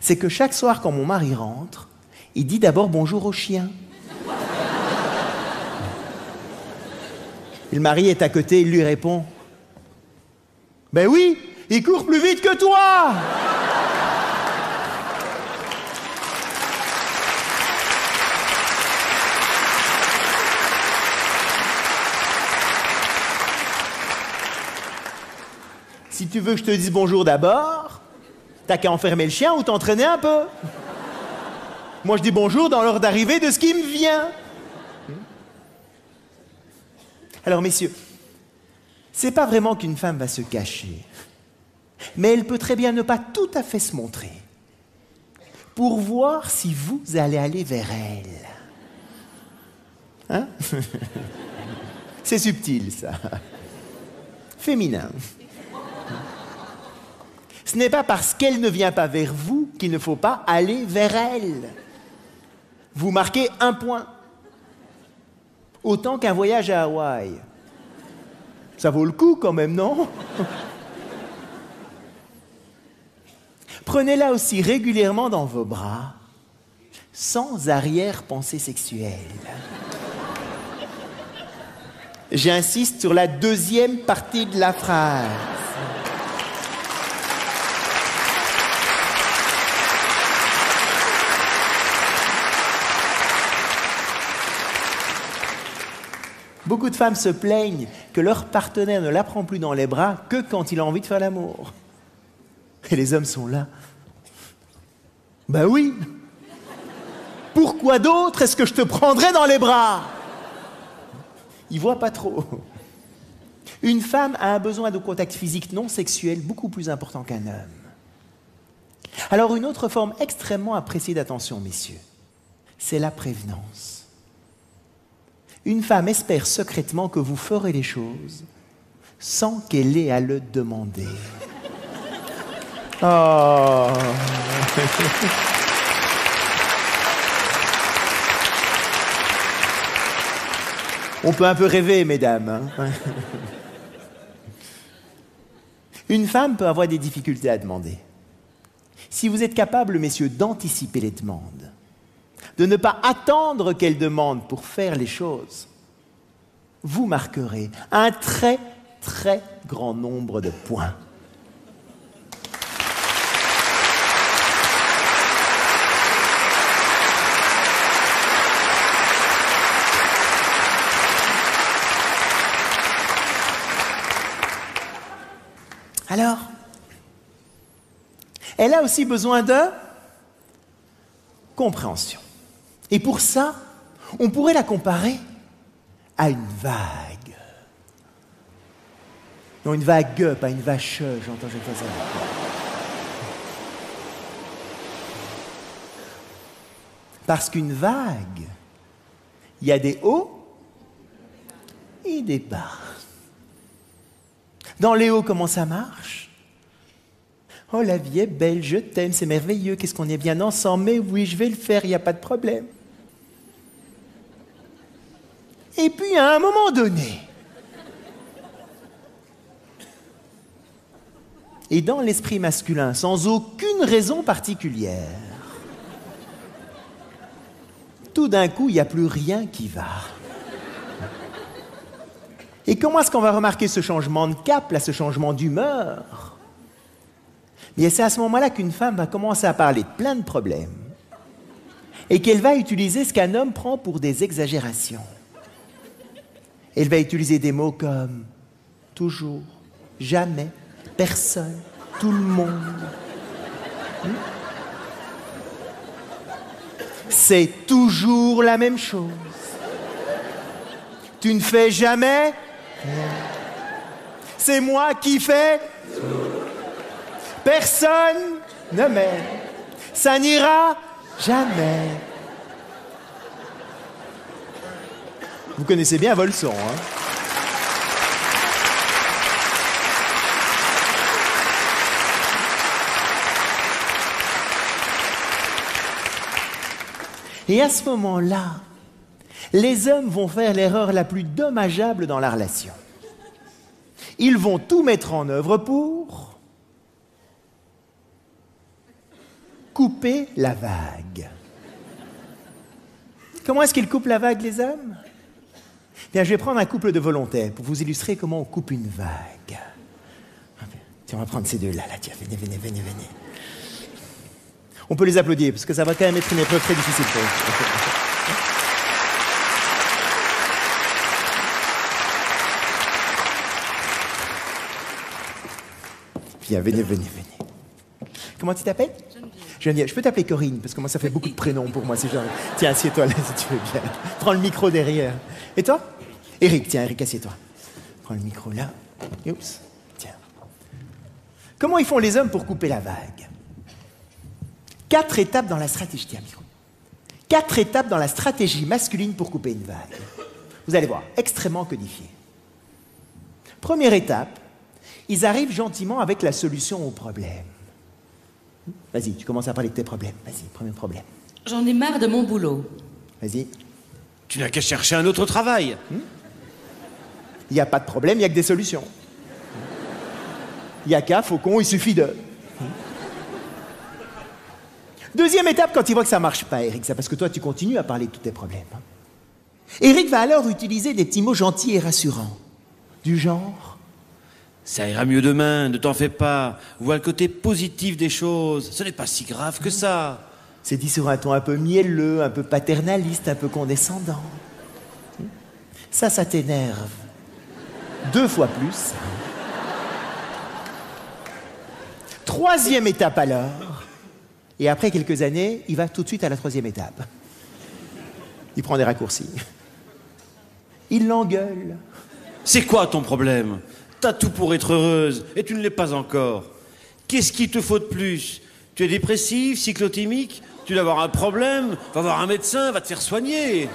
c'est que chaque soir, quand mon mari rentre, il dit d'abord bonjour au chien. Et le mari est à côté, il lui répond, ben oui, il court plus vite que toi. Si tu veux que je te dise bonjour d'abord, t'as qu'à enfermer le chien ou t'entraîner un peu. Moi, je dis bonjour dans l'ordre d'arrivée de ce qui me vient. Alors, messieurs, c'est pas vraiment qu'une femme va se cacher, mais elle peut très bien ne pas tout à fait se montrer pour voir si vous allez aller vers elle. Hein? C'est subtil, ça. Féminin. Ce n'est pas parce qu'elle ne vient pas vers vous qu'il ne faut pas aller vers elle. Vous marquez un point. Autant qu'un voyage à Hawaï. Ça vaut le coup quand même, non? Prenez-la aussi régulièrement dans vos bras, sans arrière-pensée sexuelle. J'insiste sur la deuxième partie de la phrase. Beaucoup de femmes se plaignent que leur partenaire ne la prend plus dans les bras que quand il a envie de faire l'amour. Et les hommes sont là. Ben oui. Pourquoi d'autre est-ce que je te prendrais dans les bras? Ils voient pas trop. Une femme a un besoin de contact physique non sexuel beaucoup plus important qu'un homme. Alors une autre forme extrêmement appréciée d'attention, messieurs, c'est la prévenance. Une femme espère secrètement que vous ferez les choses sans qu'elle ait à le demander. Oh. On peut un peu rêver, mesdames. Hein? Une femme peut avoir des difficultés à demander. Si vous êtes capable, messieurs, d'anticiper les demandes, de ne pas attendre qu'elle demande pour faire les choses, vous marquerez un très, très grand nombre de points. Alors, elle a aussi besoin de compréhension. Et pour ça, on pourrait la comparer à une vague. Non, une vague, pas une vache, j'entends chaque fois ça. Parce qu'une vague, il y a des hauts et des bas. Dans les hauts, comment ça marche? Oh, la vie est belle, je t'aime, c'est merveilleux, qu'est-ce qu'on est bien ensemble, mais oui, je vais le faire, il n'y a pas de problème. Et puis, à un moment donné, et dans l'esprit masculin, sans aucune raison particulière, tout d'un coup, il n'y a plus rien qui va. Et comment est-ce qu'on va remarquer ce changement de cap, là, ce changement d'humeur? Bien, c'est à ce moment-là qu'une femme va commencer à parler de plein de problèmes et qu'elle va utiliser ce qu'un homme prend pour des exagérations. Elle va utiliser des mots comme « toujours »,« jamais »,« personne »,« tout le monde ». C'est toujours la même chose. Tu ne fais jamais rien. C'est moi qui fais. Personne ne m'aime. Ça n'ira jamais. Vous connaissez bien Volson, hein? Et à ce moment-là, les hommes vont faire l'erreur la plus dommageable dans la relation. Ils vont tout mettre en œuvre pour couper la vague. Comment est-ce qu'ils coupent la vague, les hommes? Bien, je vais prendre un couple de volontaires pour vous illustrer comment on coupe une vague. Tiens, on va prendre ces deux-là. Là, tiens, venez. On peut les applaudir, parce que ça va quand même être une épreuve très difficile pour eux. Viens, venez. Comment tu t'appelles? Geneviève. Je peux t'appeler Corinne, parce que moi, ça fait beaucoup de prénoms pour moi. Genre... Tiens, assieds-toi là, si tu veux bien. Prends le micro derrière. Et toi? Eric, tiens, Eric, assieds-toi. Prends le micro là. Oups, tiens. Comment ils font les hommes pour couper la vague? 4 étapes dans la stratégie. Tiens, micro. 4 étapes dans la stratégie masculine pour couper une vague. Vous allez voir, extrêmement codifié. Première étape, ils arrivent gentiment avec la solution au problème. Vas-y, tu commences à parler de tes problèmes. Vas-y, premier problème. J'en ai marre de mon boulot. Vas-y. Tu n'as qu'à chercher un autre travail. Il n'y a pas de problème, il n'y a que des solutions. Il n'y a qu'à, Faucon, il suffit de... Deuxième étape, quand il voit que ça ne marche pas, Eric, c'est parce que toi, tu continues à parler de tous tes problèmes. Eric va alors utiliser des petits mots gentils et rassurants. Du genre... Ça ira mieux demain, ne t'en fais pas. Vois le côté positif des choses. Ce n'est pas si grave que ça. C'est dit sur un ton un peu mielleux, un peu paternaliste, un peu condescendant. Ça t'énerve. 2 fois plus. Troisième étape alors. Et après quelques années, il va tout de suite à la 3e étape. Il prend des raccourcis. Il l'engueule. C'est quoi ton problème? T'as tout pour être heureuse, et tu ne l'es pas encore. Qu'est-ce qu'il te faut de plus? Tu es dépressif, cyclotimique? Tu dois avoir un problème? Va voir un médecin, va te faire soigner.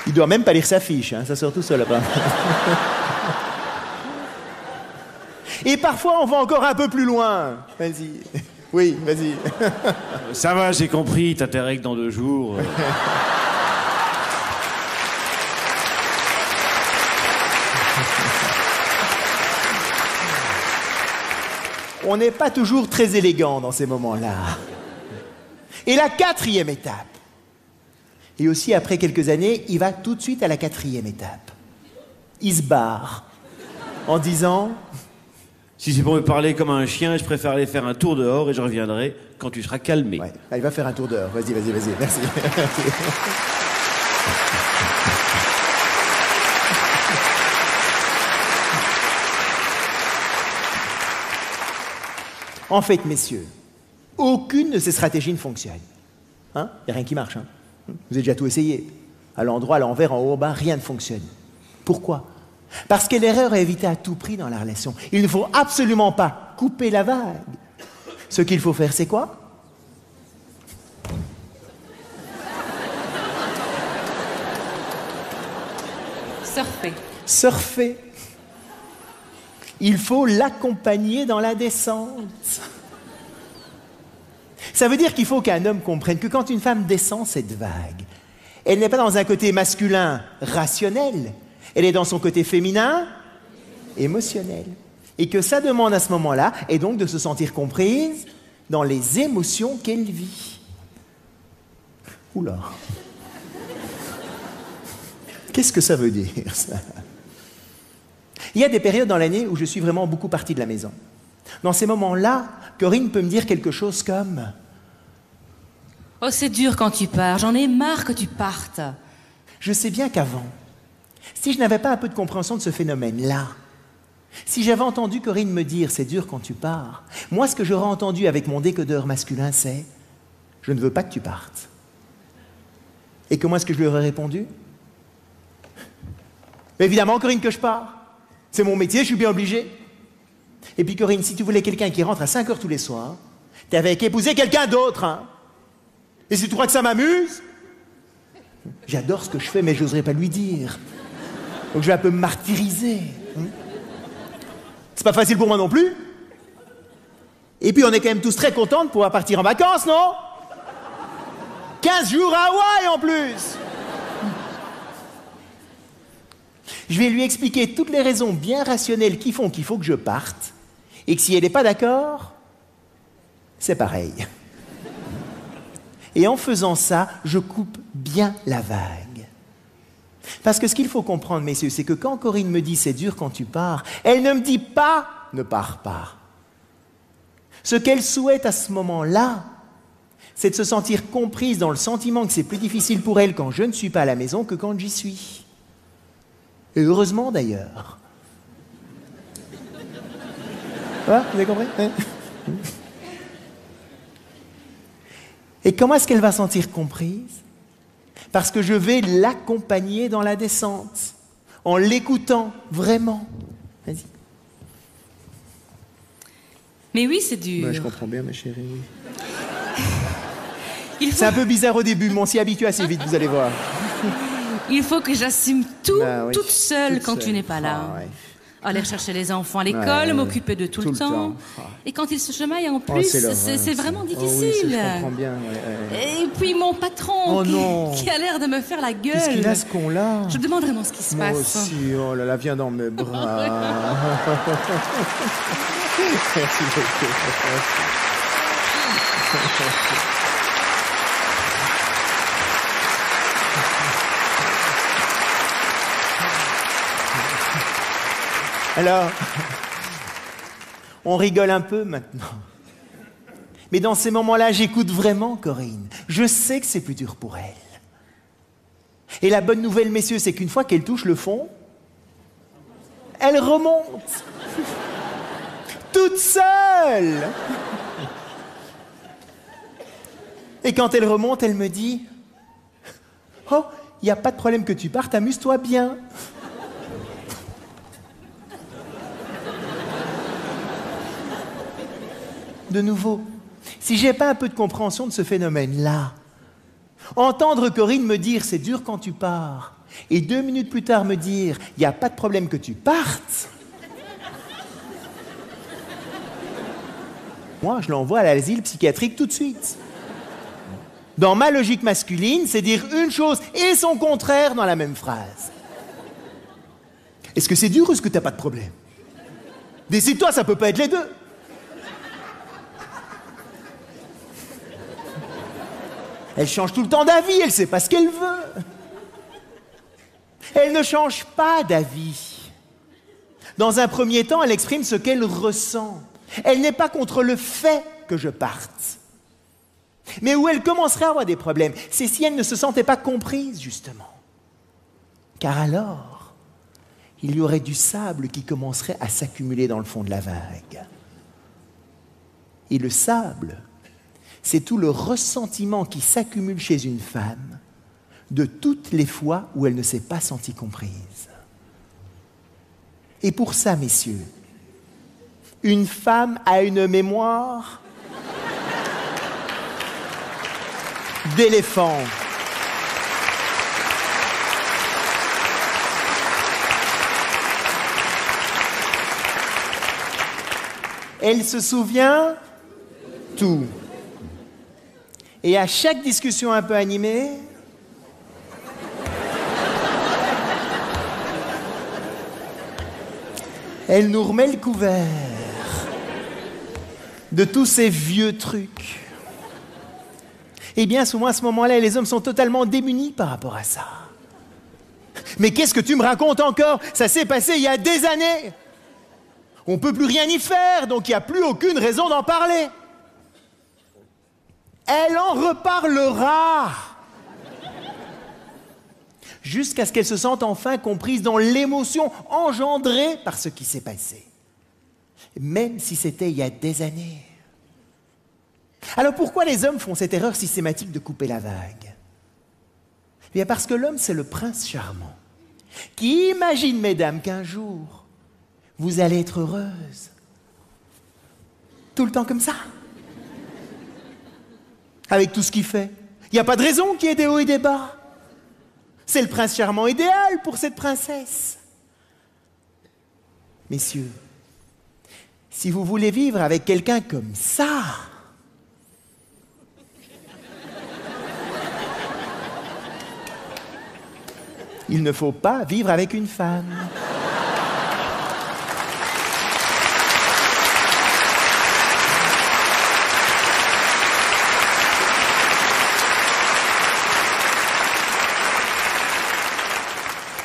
Il doit même pas lire sa fiche, hein, ça sort tout seul là-bas. Et parfois, on va encore un peu plus loin. Vas-y. Oui, vas-y. Ça va, j'ai compris, t'as tes règles dans 2 jours. On n'est pas toujours très élégant dans ces moments-là. Et la 4e étape. Et aussi, après quelques années, il va tout de suite à la 4e étape. Il se barre en disant... Si c'est pour me parler comme un chien, je préfère aller faire un tour dehors et je reviendrai quand tu seras calmé. Ouais, là, il va faire un tour dehors. Vas-y, merci. En fait, messieurs, aucune de ces stratégies ne fonctionne. Hein? Il n'y a rien qui marche. Hein? Vous avez déjà tout essayé. À l'endroit, à l'envers, en haut, en bas, rien ne fonctionne. Pourquoi? Parce que l'erreur est évitée à tout prix dans la relation. Il ne faut absolument pas couper la vague. Ce qu'il faut faire, c'est quoi? Surfer. Il faut l'accompagner dans la descente. Ça veut dire qu'il faut qu'un homme comprenne que quand une femme descend cette vague, elle n'est pas dans un côté masculin rationnel, elle est dans son côté féminin émotionnel. Et que sa demande à ce moment-là est donc de se sentir comprise dans les émotions qu'elle vit. Oula. Qu'est-ce que ça veut dire, ça? Il y a des périodes dans l'année où je suis vraiment beaucoup parti de la maison. Dans ces moments-là, Corinne peut me dire quelque chose comme... Oh, c'est dur quand tu pars. J'en ai marre que tu partes. Je sais bien qu'avant, si je n'avais pas un peu de compréhension de ce phénomène-là, si j'avais entendu Corinne me dire « c'est dur quand tu pars », moi, ce que j'aurais entendu avec mon décodeur masculin, c'est « je ne veux pas que tu partes ». Et comment est-ce que je lui aurais répondu? Évidemment, Corinne, que je pars. C'est mon métier, je suis bien obligé. Et puis Corinne, si tu voulais quelqu'un qui rentre à 5 heures tous les soirs, t'avais qu'à épouser quelqu'un d'autre, hein. Et si tu crois que ça m'amuse, j'adore ce que je fais, mais j'oserais pas lui dire. Donc je vais un peu me martyriser. Hein. C'est pas facile pour moi non plus. Et puis on est quand même tous très contents de pouvoir partir en vacances, non? 15 jours à Hawaï en plus. Je vais lui expliquer toutes les raisons bien rationnelles qui font qu'il faut que je parte, et que si elle n'est pas d'accord, c'est pareil. Et en faisant ça, je coupe bien la vague. Parce que ce qu'il faut comprendre, messieurs, c'est que quand Corinne me dit « c'est dur quand tu pars », elle ne me dit pas « ne pars pas ». Ce qu'elle souhaite à ce moment-là, c'est de se sentir comprise dans le sentiment que c'est plus difficile pour elle quand je ne suis pas à la maison que quand j'y suis. Et heureusement d'ailleurs. Ah, vous avez compris? Et comment est-ce qu'elle va se sentir comprise? Parce que je vais l'accompagner dans la descente, en l'écoutant vraiment. Vas-y. Mais oui, c'est dur. Ouais, je comprends bien, ma chérie. Oui. C'est un peu bizarre au début, mais on s'y habitue assez vite, vous allez voir. Il faut que j'assume tout, oui, toute seule quand tu n'es pas là. Ah, ouais. Aller chercher les enfants à l'école, m'occuper de tout le temps. Ah. Et quand ils se chamaillent en plus, c'est vraiment difficile. Oh oui, je comprends bien. Ouais. Et puis mon patron qui a l'air de me faire la gueule. Qu'est-ce qu'il a, ce con-là? Je me demande vraiment ce qui se passe. Moi aussi, oh là là, viens dans mes bras. Merci beaucoup. Alors, on rigole un peu maintenant. Mais dans ces moments-là, j'écoute vraiment Corinne. Je sais que c'est plus dur pour elle. Et la bonne nouvelle, messieurs, c'est qu'une fois qu'elle touche le fond, elle remonte. Toute seule. Et quand elle remonte, elle me dit « Oh, il n'y a pas de problème que tu partes, amuse-toi bien. » De nouveau, si j'ai pas un peu de compréhension de ce phénomène-là, entendre Corinne me dire « c'est dur quand tu pars » et 2 minutes plus tard me dire « il n'y a pas de problème que tu partes », moi, je l'envoie à l'asile psychiatrique tout de suite. Dans ma logique masculine, c'est dire une chose et son contraire dans la même phrase. Est-ce que c'est dur ou est-ce que t'as pas de problème? Décide-toi, ça peut pas être les deux. Elle change tout le temps d'avis, elle sait pas ce qu'elle veut. Elle ne change pas d'avis. Dans un premier temps, elle exprime ce qu'elle ressent. Elle n'est pas contre le fait que je parte. Mais où elle commencerait à avoir des problèmes, c'est si elle ne se sentait pas comprise, justement. Car alors, il y aurait du sable qui commencerait à s'accumuler dans le fond de la vague. Et le sable, c'est tout le ressentiment qui s'accumule chez une femme de toutes les fois où elle ne s'est pas sentie comprise. Et pour ça, messieurs, une femme a une mémoire d'éléphant. Elle se souvient tout. Et à chaque discussion un peu animée, elle nous remet le couvert de tous ces vieux trucs. Eh bien, souvent, à ce moment-là, les hommes sont totalement démunis par rapport à ça. Mais qu'est-ce que tu me racontes encore? Ça s'est passé il y a des années. On ne peut plus rien y faire, donc il n'y a plus aucune raison d'en parler. Elle en reparlera. Jusqu'à ce qu'elle se sente enfin comprise dans l'émotion engendrée par ce qui s'est passé. Même si c'était il y a des années. Alors pourquoi les hommes font cette erreur systématique de couper la vague? Eh bien parce que l'homme, c'est le prince charmant, qui imagine, mesdames, qu'un jour, vous allez être heureuses Tout le temps comme ça. Avec tout ce qu'il fait. Il n'y a pas de raison qu'il y ait des hauts et des bas. C'est le prince charmant idéal pour cette princesse. Messieurs, si vous voulez vivre avec quelqu'un comme ça, il ne faut pas vivre avec une femme.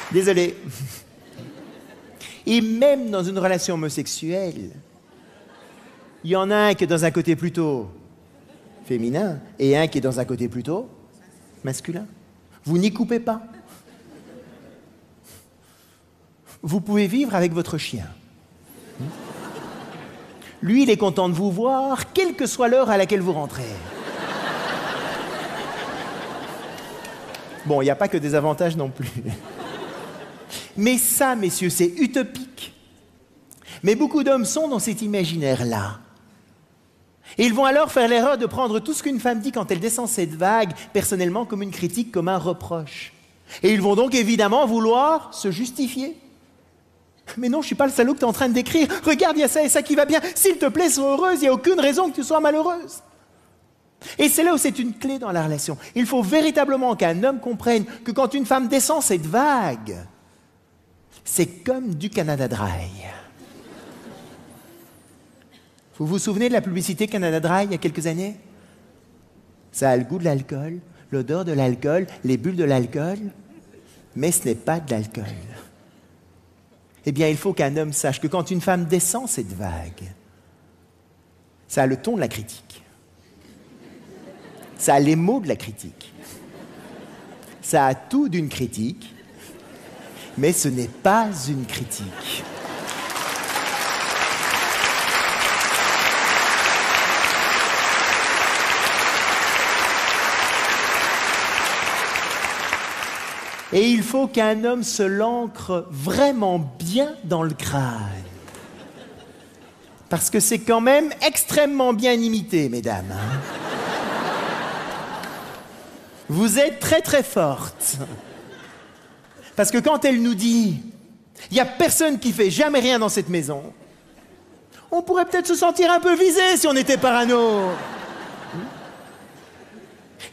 Désolé. Et même dans une relation homosexuelle, il y en a un qui est dans un côté plutôt féminin et un qui est dans un côté plutôt masculin. Vous n'y coupez pas. Vous pouvez vivre avec votre chien. Lui, il est content de vous voir, quelle que soit l'heure à laquelle vous rentrez. Bon, il n'y a pas que des avantages non plus. Mais ça, messieurs, c'est utopique. Mais beaucoup d'hommes sont dans cet imaginaire-là. Et ils vont alors faire l'erreur de prendre tout ce qu'une femme dit quand elle descend cette vague, personnellement, comme une critique, comme un reproche. Et ils vont donc évidemment vouloir se justifier. Mais non, je ne suis pas le salaud que tu es en train de décrire. Regarde, il y a ça et ça qui va bien. S'il te plaît, sois heureuse, il n'y a aucune raison que tu sois malheureuse. Et c'est là où c'est une clé dans la relation. Il faut véritablement qu'un homme comprenne que quand une femme descend cette vague, c'est comme du Canada Dry. Vous vous souvenez de la publicité Canada Dry il y a quelques années? Ça a le goût de l'alcool, l'odeur de l'alcool, les bulles de l'alcool, mais ce n'est pas de l'alcool. Eh bien, il faut qu'un homme sache que quand une femme descend cette vague, ça a le ton de la critique. Ça a les mots de la critique. Ça a tout d'une critique. Mais ce n'est pas une critique. Et il faut qu'un homme se l'ancre vraiment bien dans le crâne. Parce que c'est quand même extrêmement bien imité, mesdames. Vous êtes très très fortes. Parce que quand elle nous dit « il n'y a personne qui fait jamais rien dans cette maison », on pourrait peut-être se sentir un peu visé si on était parano.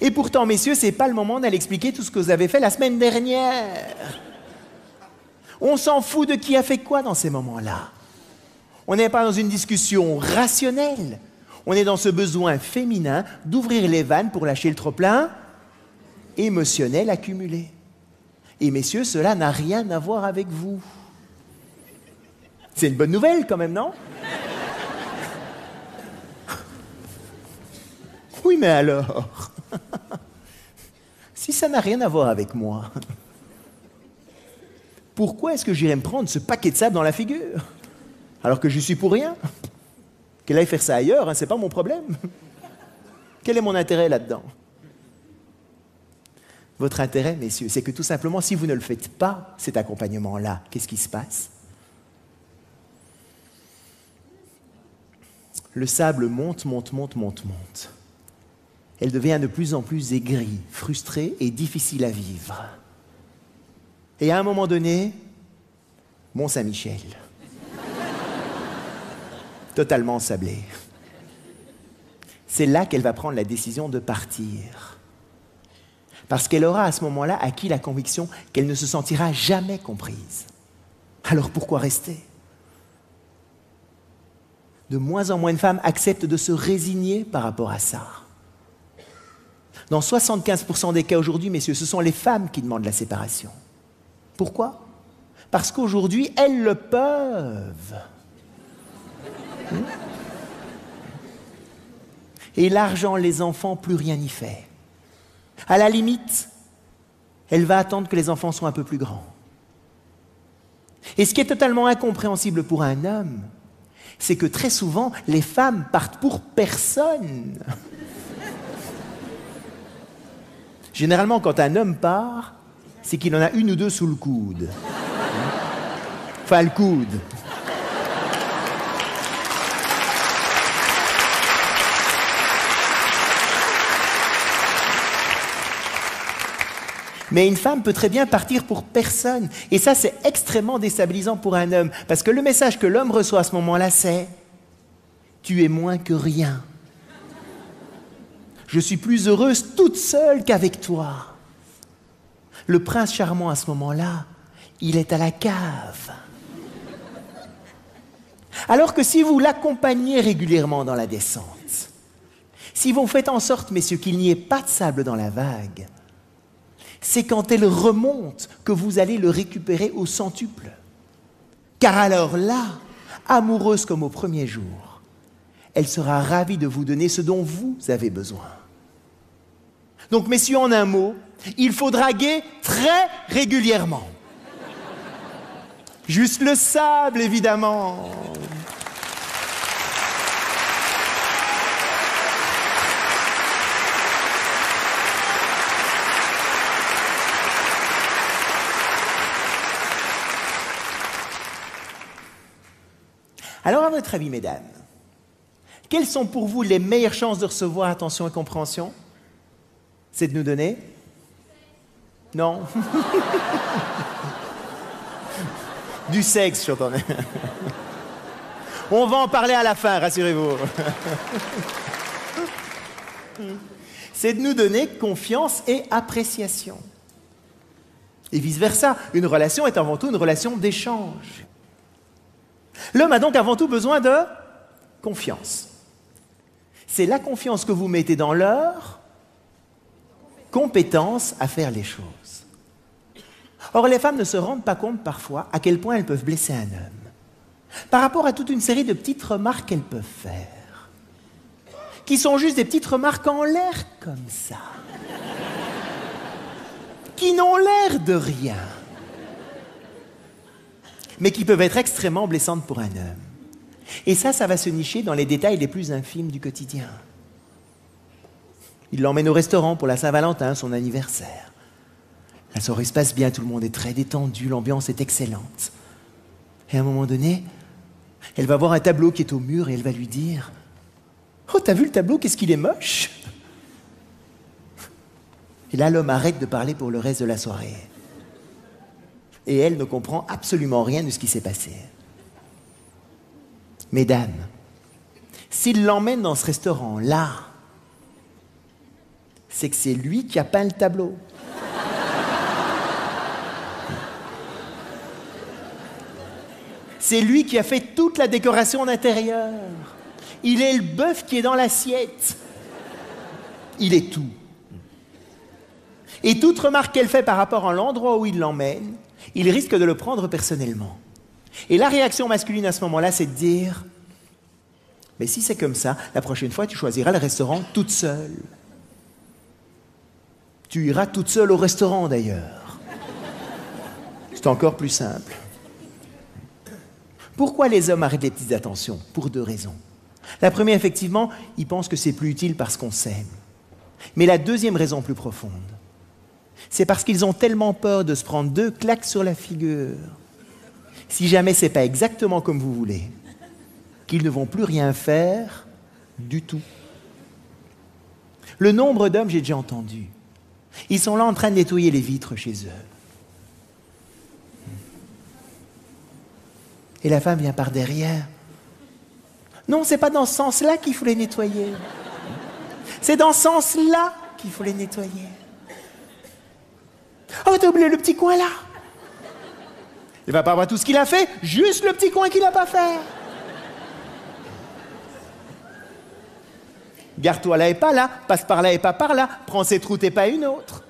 Et pourtant, messieurs, c'est pas le moment d'aller expliquer tout ce que vous avez fait la semaine dernière. On s'en fout de qui a fait quoi dans ces moments-là. On n'est pas dans une discussion rationnelle. On est dans ce besoin féminin d'ouvrir les vannes pour lâcher le trop-plein émotionnel accumulé. Et messieurs, cela n'a rien à voir avec vous. C'est une bonne nouvelle quand même, non? Oui, mais alors? Si ça n'a rien à voir avec moi, pourquoi est-ce que j'irais me prendre ce paquet de sable dans la figure? Alors que je suis pour rien? Qu'elle aille faire ça ailleurs, hein, c'est pas mon problème. Quel est mon intérêt là-dedans? Votre intérêt, messieurs, c'est que tout simplement, si vous ne le faites pas, cet accompagnement-là, qu'est-ce qui se passe? Le sable monte, monte, monte, monte, monte. Elle devient de plus en plus aigrie, frustrée et difficile à vivre. Et à un moment donné, Mont-Saint-Michel. Totalement sablé. C'est là qu'elle va prendre la décision de partir. Parce qu'elle aura à ce moment-là acquis la conviction qu'elle ne se sentira jamais comprise. Alors pourquoi rester? De moins en moins de femmes acceptent de se résigner par rapport à ça. Dans 75% des cas aujourd'hui, messieurs, ce sont les femmes qui demandent la séparation. Pourquoi? Parce qu'aujourd'hui, elles le peuvent. Et l'argent, les enfants, plus rien n'y fait. À la limite, elle va attendre que les enfants soient un peu plus grands. Et ce qui est totalement incompréhensible pour un homme, c'est que très souvent, les femmes partent pour personne. Généralement, quand un homme part, c'est qu'il en a une ou deux sous le coude. Enfin, le coude. Mais une femme peut très bien partir pour personne. Et ça, c'est extrêmement déstabilisant pour un homme. Parce que le message que l'homme reçoit à ce moment-là, c'est « Tu es moins que rien. Je suis plus heureuse toute seule qu'avec toi. » Le prince charmant, à ce moment-là, il est à la cave. Alors que si vous l'accompagnez régulièrement dans la descente, si vous faites en sorte, messieurs, qu'il n'y ait pas de sable dans la vague, c'est quand elle remonte que vous allez le récupérer au centuple. Car alors là, amoureuse comme au premier jour, elle sera ravie de vous donner ce dont vous avez besoin. Donc, messieurs, en un mot, il faut draguer très régulièrement. Juste le sable, évidemment. Alors, à votre avis, mesdames, quelles sont pour vous les meilleures chances de recevoir attention et compréhension? C'est de nous donner? Non. Du sexe, j'entendais. On va en parler à la fin, rassurez-vous. C'est de nous donner confiance et appréciation. Et vice-versa, une relation est avant tout une relation d'échange. L'homme a donc avant tout besoin de confiance. C'est la confiance que vous mettez dans leur compétence à faire les choses. Or, les femmes ne se rendent pas compte parfois à quel point elles peuvent blesser un homme par rapport à toute une série de petites remarques qu'elles peuvent faire, qui sont juste des petites remarques en l'air comme ça, qui n'ont l'air de rien, mais qui peuvent être extrêmement blessantes pour un homme. Et ça va se nicher dans les détails les plus infimes du quotidien. Il l'emmène au restaurant pour la Saint-Valentin, son anniversaire. La soirée se passe bien, tout le monde est très détendu, l'ambiance est excellente. Et à un moment donné, elle va voir un tableau qui est au mur et elle va lui dire « Oh, t'as vu le tableau, qu'est-ce qu'il est moche !» Et là, l'homme arrête de parler pour le reste de la soirée. Et elle ne comprend absolument rien de ce qui s'est passé. Mesdames, s'il l'emmène dans ce restaurant-là, c'est que c'est lui qui a peint le tableau. C'est lui qui a fait toute la décoration d'intérieur. Il est le bœuf qui est dans l'assiette. Il est tout. Et toute remarque qu'elle fait par rapport à l'endroit où il l'emmène, il risque de le prendre personnellement. Et la réaction masculine à ce moment-là, c'est de dire « Mais si c'est comme ça, la prochaine fois, tu choisiras le restaurant toute seule. Tu iras toute seule au restaurant, d'ailleurs. C'est encore plus simple. » Pourquoi les hommes arrêtent les petites attentions? Pour deux raisons. La première, effectivement, ils pensent que c'est plus utile parce qu'on s'aime. Mais la deuxième raison plus profonde, c'est parce qu'ils ont tellement peur de se prendre 2 claques sur la figure, si jamais ce n'est pas exactement comme vous voulez, qu'ils ne vont plus rien faire du tout. Le nombre d'hommes, j'ai déjà entendu, ils sont là en train de nettoyer les vitres chez eux. Et la femme vient par derrière. Non, c'est pas dans ce sens-là qu'il faut les nettoyer. C'est dans ce sens-là qu'il faut les nettoyer. Oh, t'as oublié le petit coin là. Il va pas voir tout ce qu'il a fait, juste le petit coin qu'il n'a pas fait. Garde-toi là et pas là, passe par là et pas par là, prends cette route et pas une autre.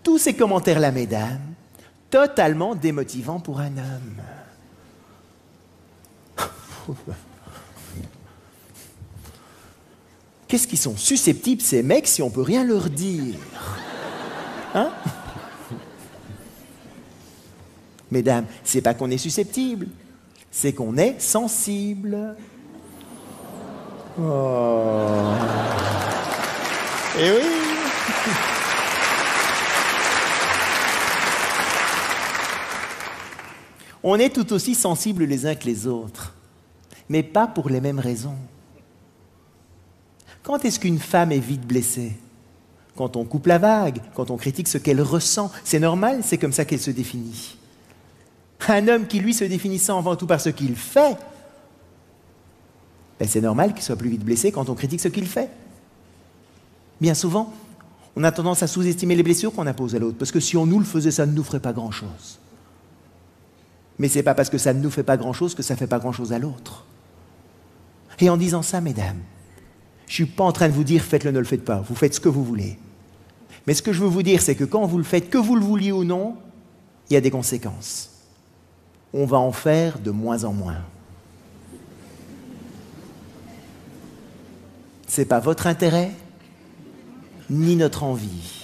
Tous ces commentaires-là, mesdames, totalement démotivant pour un homme. Qu'est-ce qu'ils sont susceptibles, ces mecs, si on peut rien leur dire? Hein? Mesdames, c'est pas qu'on est susceptible, c'est qu'on est sensible. Oh. Eh oui. On est tout aussi sensibles les uns que les autres, mais pas pour les mêmes raisons. Quand est-ce qu'une femme est vite blessée? quand on coupe la vague, quand on critique ce qu'elle ressent. C'est normal, c'est comme ça qu'elle se définit. Un homme qui, lui, se définissant avant tout par ce qu'il fait, ben c'est normal qu'il soit plus vite blessé quand on critique ce qu'il fait. Bien souvent, on a tendance à sous-estimer les blessures qu'on impose à l'autre, parce que si on nous le faisait, ça ne nous ferait pas grand-chose. Mais ce n'est pas parce que ça ne nous fait pas grand-chose que ça ne fait pas grand-chose à l'autre. Et en disant ça, mesdames, je ne suis pas en train de vous dire faites-le, ne le faites pas, vous faites ce que vous voulez. Mais ce que je veux vous dire, c'est que quand vous le faites, que vous le vouliez ou non, il y a des conséquences. On va en faire de moins en moins. Ce n'est pas votre intérêt, ni notre envie.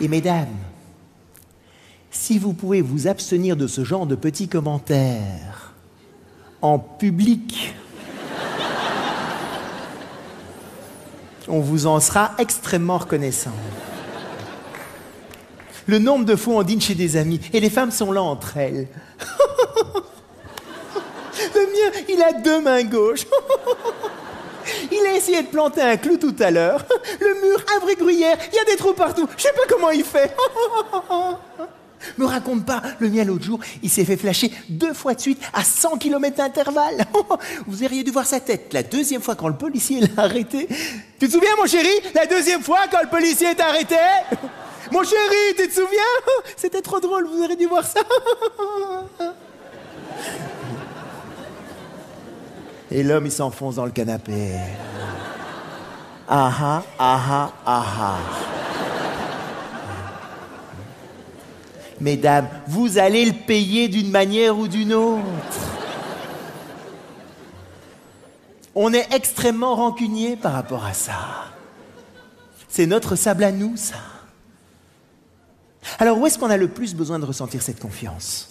Et mesdames, si vous pouvez vous abstenir de ce genre de petits commentaires en public, on vous en sera extrêmement reconnaissant. Le nombre de fois on dîne chez des amis, et les femmes sont là entre elles. Le mien, il a 2 mains gauches. Il a essayé de planter un clou tout à l'heure. Le mur, un vrai gruyère, il y a des trous partout. Je sais pas comment il fait. Me raconte pas, le mien l'autre jour, il s'est fait flasher 2 fois de suite à 100 km d'intervalle. Vous auriez dû voir sa tête. La 2e fois quand le policier l'a arrêté. Tu te souviens, mon chéri, la 2e fois quand le policier t'a arrêté? Mon chéri, tu te souviens? C'était trop drôle, vous auriez dû voir ça. Et l'homme, il s'enfonce dans le canapé. Ah ah, ah ah, ah. Mesdames, vous allez le payer d'une manière ou d'une autre. On est extrêmement rancunier par rapport à ça. C'est notre sable à nous, ça. Alors, où est-ce qu'on a le plus besoin de ressentir cette confiance?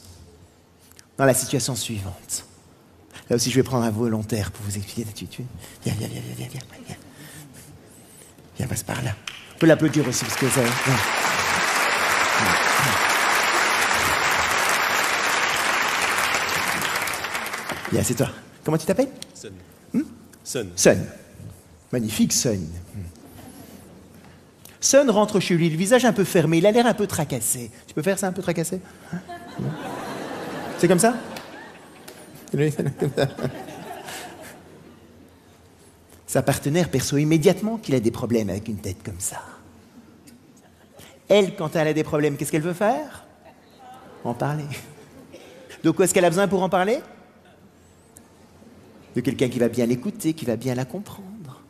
Dans la situation suivante. Là aussi, je vais prendre un volontaire pour vous expliquer l'attitude. Viens. Viens, passe par là. On peut l'applaudir aussi, parce que ça... Bien, c'est toi. Comment tu t'appelles? Sun. Sun. Magnifique, Sun. Sun rentre chez lui, le visage un peu fermé, il a l'air un peu tracassé. Tu peux faire ça un peu tracassé? C'est comme ça? Sa partenaire perçoit immédiatement qu'il a des problèmes avec une tête comme ça. Elle, quand elle a des problèmes, qu'est-ce qu'elle veut faire? En parler. De quoi est-ce qu'elle a besoin pour en parler? De quelqu'un qui va bien l'écouter, qui va bien la comprendre.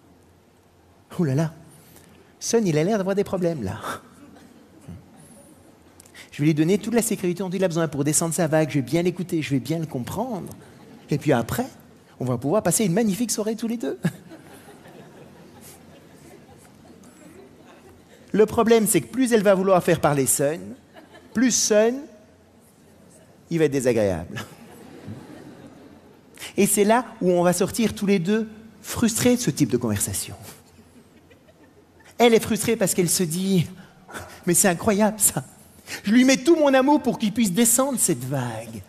Oh là là, Sun, il a l'air d'avoir des problèmes, là. Je vais lui donner toute la sécurité dont il a besoin pour descendre sa vague, je vais bien l'écouter, je vais bien le comprendre. Et puis après, on va pouvoir passer une magnifique soirée tous les deux. Le problème, c'est que plus elle va vouloir faire parler Sun, plus Sun, il va être désagréable. Et c'est là où on va sortir tous les deux frustrés de ce type de conversation. Elle est frustrée parce qu'elle se dit « Mais c'est incroyable ça. Je lui mets tout mon amour pour qu'il puisse descendre cette vague.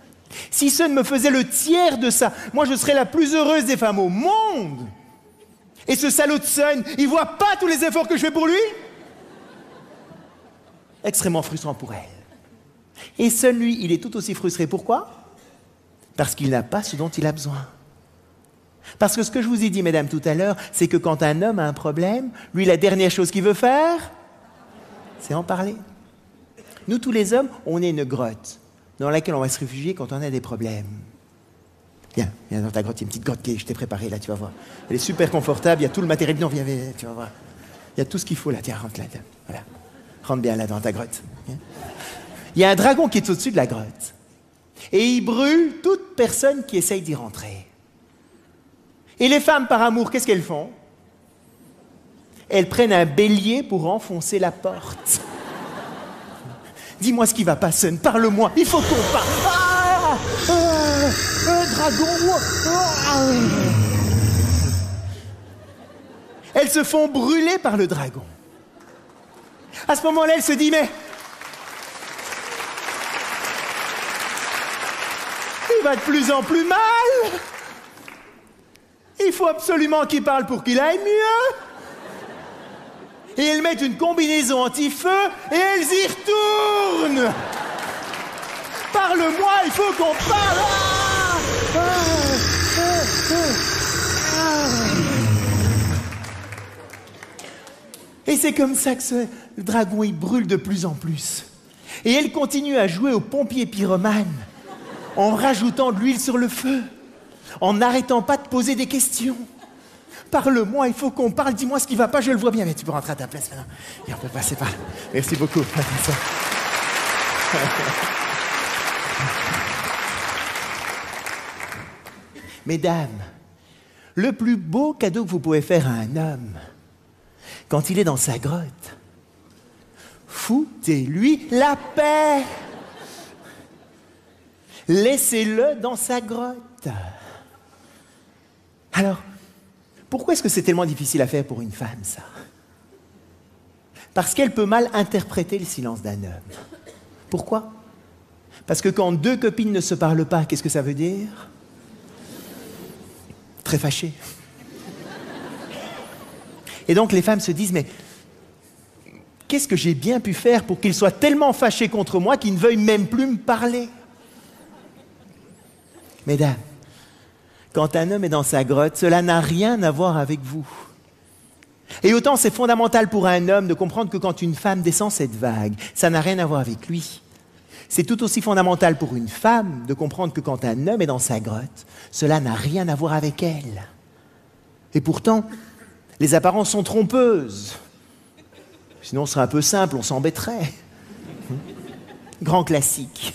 Si Sun me faisait le tiers de ça, moi je serais la plus heureuse des femmes au monde. Et ce salaud de Sun, il voit pas tous les efforts que je fais pour lui ?» Extrêmement frustrant pour elle. Et Sun, lui, il est tout aussi frustré. Pourquoi? Parce qu'il n'a pas ce dont il a besoin. Parce que ce que je vous ai dit, mesdames, tout à l'heure, c'est que quand un homme a un problème, lui, la dernière chose qu'il veut faire, c'est en parler. Nous, tous les hommes, on est une grotte dans laquelle on va se réfugier quand on a des problèmes. Viens dans ta grotte, il y a une petite grotte que je t'ai préparée, là, tu vas voir. Elle est super confortable, il y a tout le matériel. Non, viens, tu vas voir. Il y a tout ce qu'il faut, là. Tiens, rentre là. Voilà. Rentre bien, là, dans ta grotte. Il y a un dragon qui est au-dessus de la grotte. Et il brûle toute personne qui essaye d'y rentrer. Et les femmes, par amour, qu'est-ce qu'elles font? Elles prennent un bélier pour enfoncer la porte. Dis-moi ce qui va pas, Sun, parle-moi, il faut qu'on parle. Un dragon. Elles se font brûler par le dragon. À ce moment-là, elle se dit, mais Il va de plus en plus mal. Il faut absolument qu'il parle pour qu'il aille mieux. Et elles mettent une combinaison anti-feu et elles y retournent. Parle-moi, il faut qu'on parle. Et c'est comme ça que le dragon, il brûle de plus en plus. Et elle continue à jouer au pompier pyromane en rajoutant de l'huile sur le feu, en n'arrêtant pas de poser des questions. Parle-moi, il faut qu'on parle, dis-moi ce qui va pas, je le vois bien. Mais tu peux rentrer à ta place maintenant. Et on peut passer par là. Merci beaucoup. Mesdames, le plus beau cadeau que vous pouvez faire à un homme, quand il est dans sa grotte, foutez-lui la paix. Laissez-le dans sa grotte. Alors, pourquoi est-ce que c'est tellement difficile à faire pour une femme, ça? Parce qu'elle peut mal interpréter le silence d'un homme. Pourquoi? Parce que quand deux copines ne se parlent pas, qu'est-ce que ça veut dire? Très fâché. Et donc les femmes se disent, mais qu'est-ce que j'ai bien pu faire pour qu'il soit tellement fâché contre moi qu'il ne veuille même plus me parler? Mesdames, quand un homme est dans sa grotte, cela n'a rien à voir avec vous. Et autant c'est fondamental pour un homme de comprendre que quand une femme descend cette vague, ça n'a rien à voir avec lui. C'est tout aussi fondamental pour une femme de comprendre que quand un homme est dans sa grotte, cela n'a rien à voir avec elle. Et pourtant, les apparences sont trompeuses. Sinon, ce serait un peu simple, on s'embêterait. Grand classique.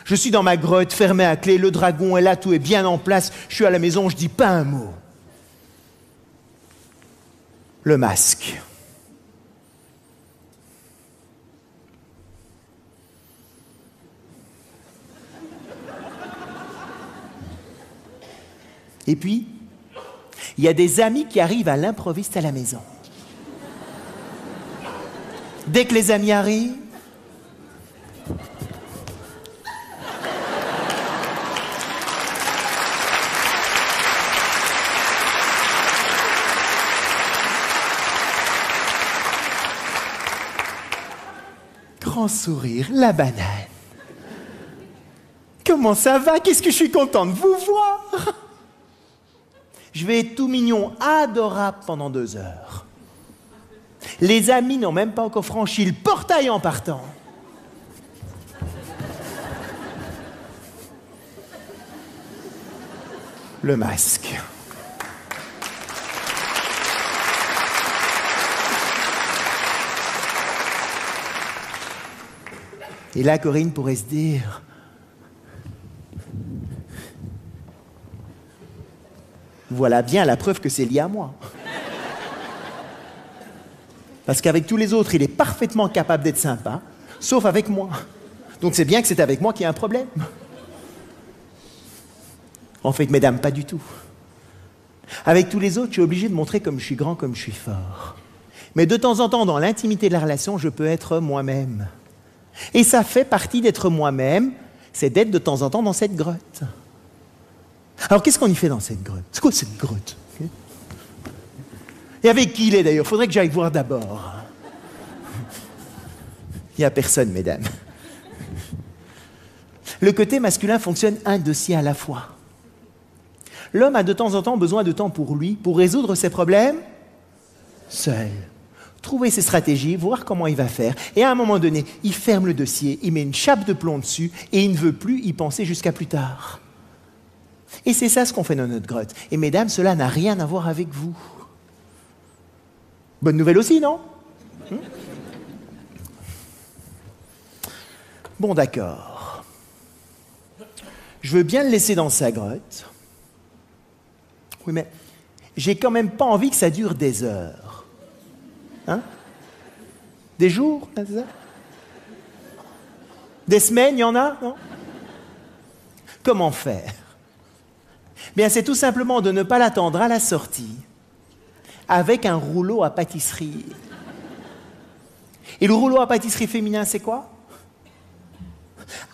Je suis dans ma grotte, fermée à clé, le dragon est là, tout est bien en place, je suis à la maison, je dis pas un mot. Le masque. Et puis, il y a des amis qui arrivent à l'improviste à la maison. Dès que les amis arrivent, grand sourire, la banane. Comment ça va? Qu'est-ce que je suis content de vous voir? Je vais être tout mignon, adorable pendant 2 heures. Les amis n'ont même pas encore franchi le portail en partant. Le masque. Et là, Corinne pourrait se dire... Voilà bien la preuve que c'est lié à moi. Parce qu'avec tous les autres, il est parfaitement capable d'être sympa, sauf avec moi. Donc c'est bien que c'est avec moi qu'il y a un problème. En fait, mesdames, pas du tout. Avec tous les autres, je suis obligé de montrer comme je suis grand, comme je suis fort. Mais de temps en temps, dans l'intimité de la relation, je peux être moi-même. Et ça fait partie d'être moi-même, c'est d'être de temps en temps dans cette grotte. Alors, qu'est-ce qu'on y fait dans cette grotte? C'est quoi cette grotte? Et avec qui il est d'ailleurs? Faudrait que j'aille voir d'abord. Il n'y a personne, mesdames. Le côté masculin fonctionne un dossier à la fois. L'homme a de temps en temps besoin de temps pour lui, pour résoudre ses problèmes seul. Trouver ses stratégies, voir comment il va faire. Et à un moment donné, il ferme le dossier, il met une chape de plomb dessus et il ne veut plus y penser jusqu'à plus tard. Et c'est ça ce qu'on fait dans notre grotte. Et mesdames, cela n'a rien à voir avec vous. Bonne nouvelle aussi, non? Bon, d'accord. Je veux bien le laisser dans sa grotte. Oui, mais j'ai quand même pas envie que ça dure des heures. Hein? Des jours? Des semaines, il y en a, non? Comment faire? Bien, c'est tout simplement de ne pas l'attendre à la sortie avec un rouleau à pâtisserie. Et le rouleau à pâtisserie féminin, c'est quoi?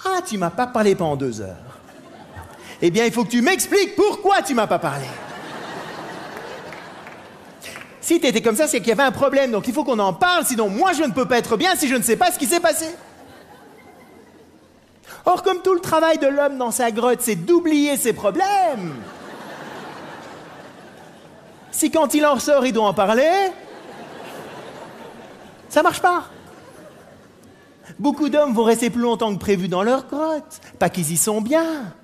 Ah, tu m'as pas parlé pendant 2 heures. Eh bien, il faut que tu m'expliques pourquoi tu m'as pas parlé. Si tu étais comme ça, c'est qu'il y avait un problème. Donc il faut qu'on en parle, sinon moi je ne peux pas être bien si je ne sais pas ce qui s'est passé. Or, comme tout le travail de l'homme dans sa grotte, c'est d'oublier ses problèmes, si quand il en ressort, il doit en parler, ça marche pas. Beaucoup d'hommes vont rester plus longtemps que prévu dans leur grotte. Pas qu'ils y sont bien,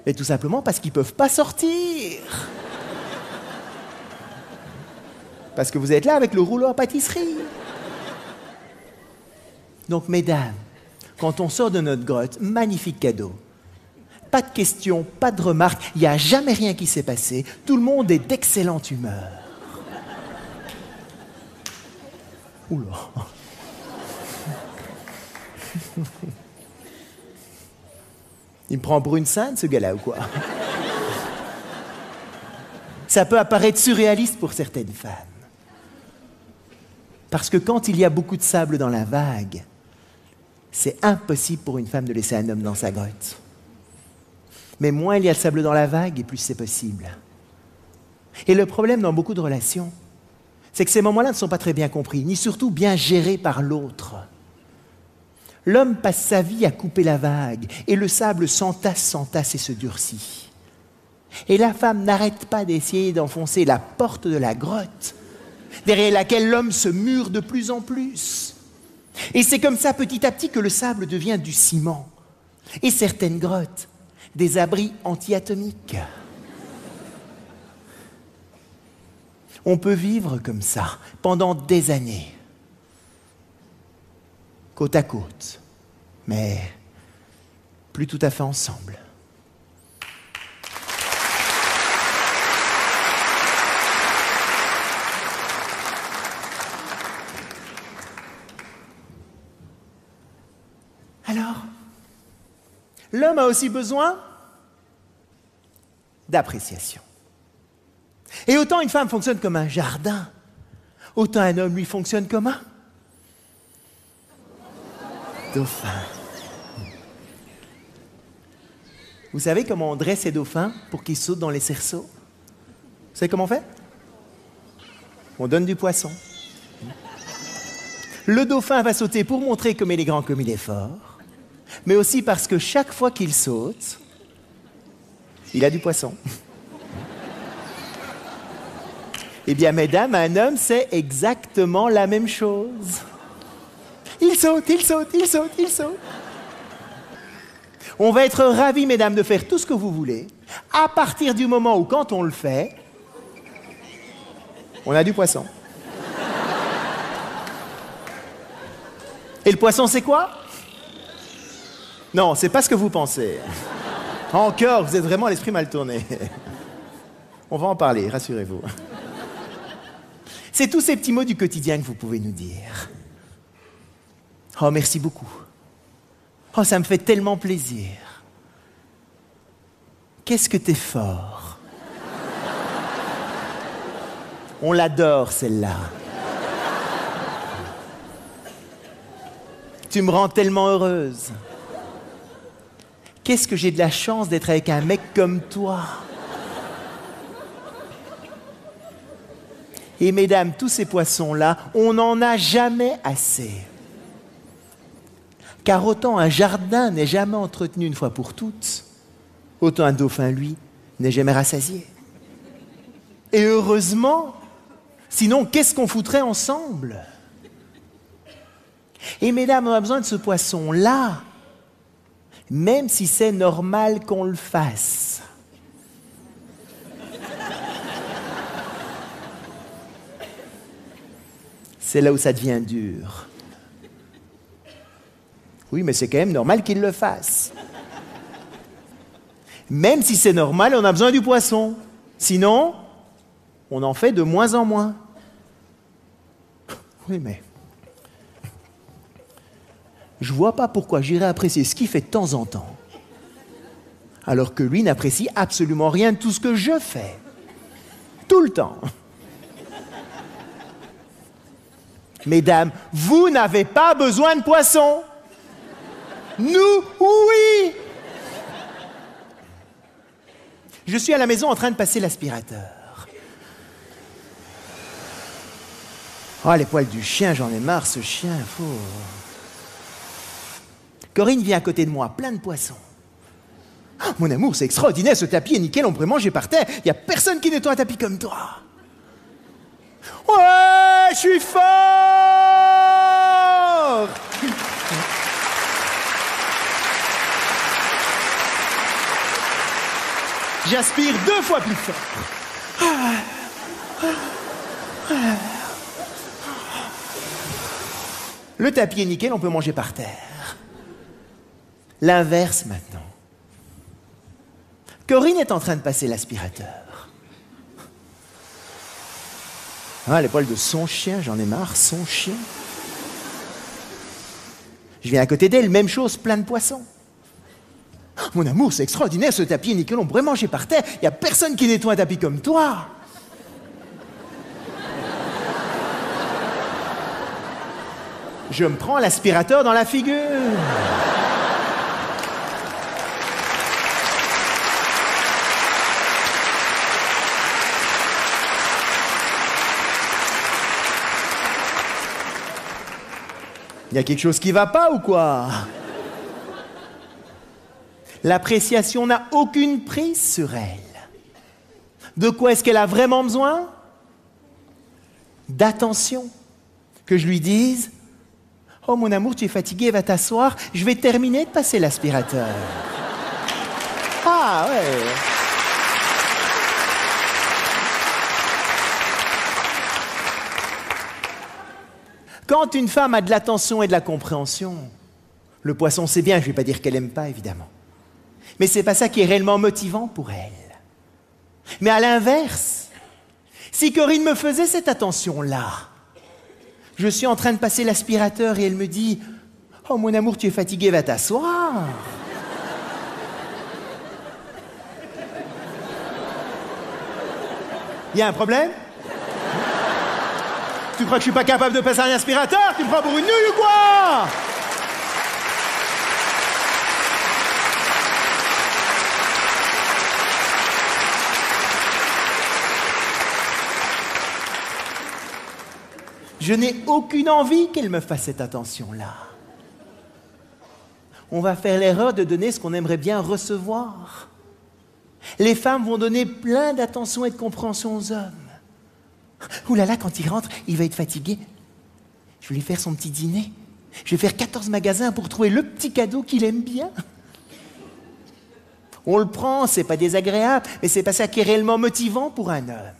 mais tout simplement parce qu'ils ne peuvent pas sortir. Parce que vous êtes là avec le rouleau à pâtisserie. Donc, mesdames, quand on sort de notre grotte, magnifique cadeau. Pas de questions, pas de remarques, il n'y a jamais rien qui s'est passé. Tout le monde est d'excellente humeur. Oula. Il me prend pour une sainte, ce gars-là, ou quoi? Ça peut apparaître surréaliste pour certaines femmes. Parce que quand il y a beaucoup de sable dans la vague, c'est impossible pour une femme de laisser un homme dans sa grotte. Mais moins il y a de sable dans la vague, et plus c'est possible. Et le problème dans beaucoup de relations, c'est que ces moments-là ne sont pas très bien compris, ni surtout bien gérés par l'autre. L'homme passe sa vie à couper la vague, et le sable s'entasse et se durcit. Et la femme n'arrête pas d'essayer d'enfoncer la porte de la grotte, derrière laquelle l'homme se mure de plus en plus. Et c'est comme ça, petit à petit, que le sable devient du ciment. Et certaines grottes, des abris anti-atomiques. On peut vivre comme ça, pendant des années. Côte à côte, mais plus tout à fait ensemble. Alors, l'homme a aussi besoin d'appréciation. Et autant une femme fonctionne comme un jardin, autant un homme, lui, fonctionne comme un dauphin. Vous savez comment on dresse ces dauphins pour qu'ils sautent dans les cerceaux? Vous savez comment on fait? On donne du poisson. Le dauphin va sauter pour montrer comme il est grand, comme il est fort, mais aussi parce que chaque fois qu'il saute, il a du poisson. Eh bien, mesdames, un homme, c'est exactement la même chose. Il saute, il saute, il saute, il saute. On va être ravis, mesdames, de faire tout ce que vous voulez, à partir du moment où, quand on le fait, on a du poisson. Et le poisson, c'est quoi? Non, c'est pas ce que vous pensez. Encore, vous êtes vraiment à l'esprit mal tourné. On va en parler, rassurez-vous. C'est tous ces petits mots du quotidien que vous pouvez nous dire. Oh, merci beaucoup. Oh, ça me fait tellement plaisir. Qu'est-ce que t'es fort. On l'adore, celle-là. Tu me rends tellement heureuse. Qu'est-ce que j'ai de la chance d'être avec un mec comme toi. Et mesdames, tous ces poissons-là, on n'en a jamais assez. Car autant un jardin n'est jamais entretenu une fois pour toutes, autant un dauphin, lui, n'est jamais rassasié. Et heureusement, sinon, qu'est-ce qu'on foutrait ensemble? Et mesdames, on a besoin de ce poisson-là, même si c'est normal qu'on le fasse. C'est là où ça devient dur. Oui, mais c'est quand même normal qu'il le fasse. Même si c'est normal, on a besoin du poisson. Sinon, on en fait de moins en moins. Oui, mais je vois pas pourquoi j'irais apprécier ce qu'il fait de temps en temps, alors que lui n'apprécie absolument rien de tout ce que je fais. Tout le temps. Mesdames, vous n'avez pas besoin de poisson. Nous, oui. Je suis à la maison en train de passer l'aspirateur. Oh, les poils du chien, j'en ai marre, ce chien, fou. Corinne vient à côté de moi, plein de poissons. Oh, mon amour, c'est extraordinaire, ce tapis est nickel, on pourrait manger par terre. Il n'y a personne qui nettoie un tapis comme toi. Ouais, je suis fort! J'aspire 2 fois plus fort. Le tapis est nickel, on peut manger par terre. L'inverse maintenant. Corinne est en train de passer l'aspirateur. Ah, les poils de son chien, j'en ai marre, son chien. Je viens à côté d'elle, même chose, plein de poissons. Mon amour, c'est extraordinaire, ce tapis est nickel, on pourrait manger par terre. Il n'y a personne qui nettoie un tapis comme toi. Je me prends l'aspirateur dans la figure. Il y a quelque chose qui va pas ou quoi? L'appréciation n'a aucune prise sur elle. De quoi est-ce qu'elle a vraiment besoin? D'attention. Que je lui dise: oh mon amour, tu es fatigué, va t'asseoir, je vais terminer de passer l'aspirateur. Ah ouais. Quand une femme a de l'attention et de la compréhension, le poisson c'est bien, je ne vais pas dire qu'elle n'aime pas évidemment. Mais ce n'est pas ça qui est réellement motivant pour elle. Mais à l'inverse, si Corinne me faisait cette attention-là, je suis en train de passer l'aspirateur et elle me dit: oh mon amour, tu es fatigué, va t'asseoir. Il y a un problème? Tu crois que je suis pas capable de passer un aspirateur? Tu me prends pour une nouille ou quoi? Je n'ai aucune envie qu'elle me fasse cette attention-là. On va faire l'erreur de donner ce qu'on aimerait bien recevoir. Les femmes vont donner plein d'attention et de compréhension aux hommes. Ouh là là, quand il rentre, il va être fatigué. Je vais lui faire son petit dîner. Je vais faire 14 magasins pour trouver le petit cadeau qu'il aime bien. On le prend, c'est pas désagréable, mais c'est pas ça qui est réellement motivant pour un homme.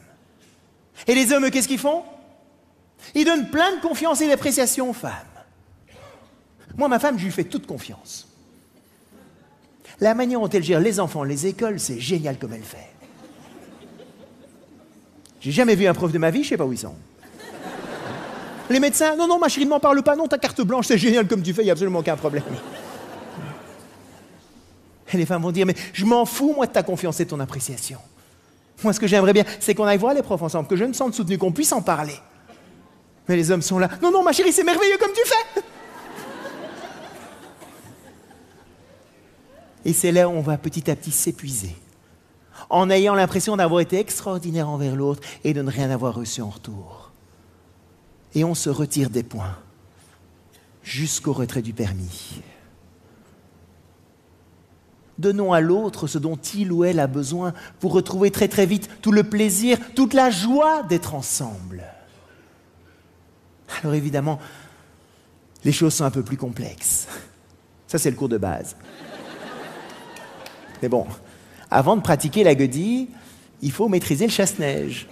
Et les hommes, qu'est-ce qu'ils font? Ils donnent plein de confiance et d'appréciation aux femmes. Moi, ma femme, je lui fais toute confiance. La manière dont elle gère les enfants, les écoles, c'est génial comme elle fait. J'ai jamais vu un prof de ma vie, je sais pas où ils sont. Les médecins, non, non, ma chérie, ne m'en parle pas, non, ta carte blanche, c'est génial comme tu fais, il n'y a absolument aucun problème. Et les femmes vont dire: mais je m'en fous, moi, de ta confiance et de ton appréciation. Moi, ce que j'aimerais bien, c'est qu'on aille voir les profs ensemble, que je me sente soutenu, qu'on puisse en parler. Mais les hommes sont là: non, non, ma chérie, c'est merveilleux comme tu fais. Et c'est là où on va petit à petit s'épuiser, en ayant l'impression d'avoir été extraordinaire envers l'autre et de ne rien avoir reçu en retour. Et on se retire des points, jusqu'au retrait du permis. Donnons à l'autre ce dont il ou elle a besoin pour retrouver très très vite tout le plaisir, toute la joie d'être ensemble. Alors évidemment, les choses sont un peu plus complexes. Ça, c'est le cours de base. Mais bon, avant de pratiquer la guenille, il faut maîtriser le chasse-neige.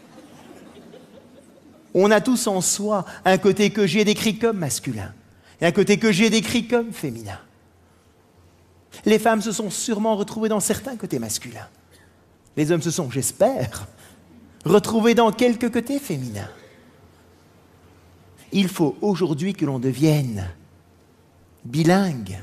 On a tous en soi un côté que j'ai décrit comme masculin et un côté que j'ai décrit comme féminin. Les femmes se sont sûrement retrouvées dans certains côtés masculins. Les hommes se sont, j'espère, retrouvés dans quelques côtés féminins. Il faut aujourd'hui que l'on devienne bilingue.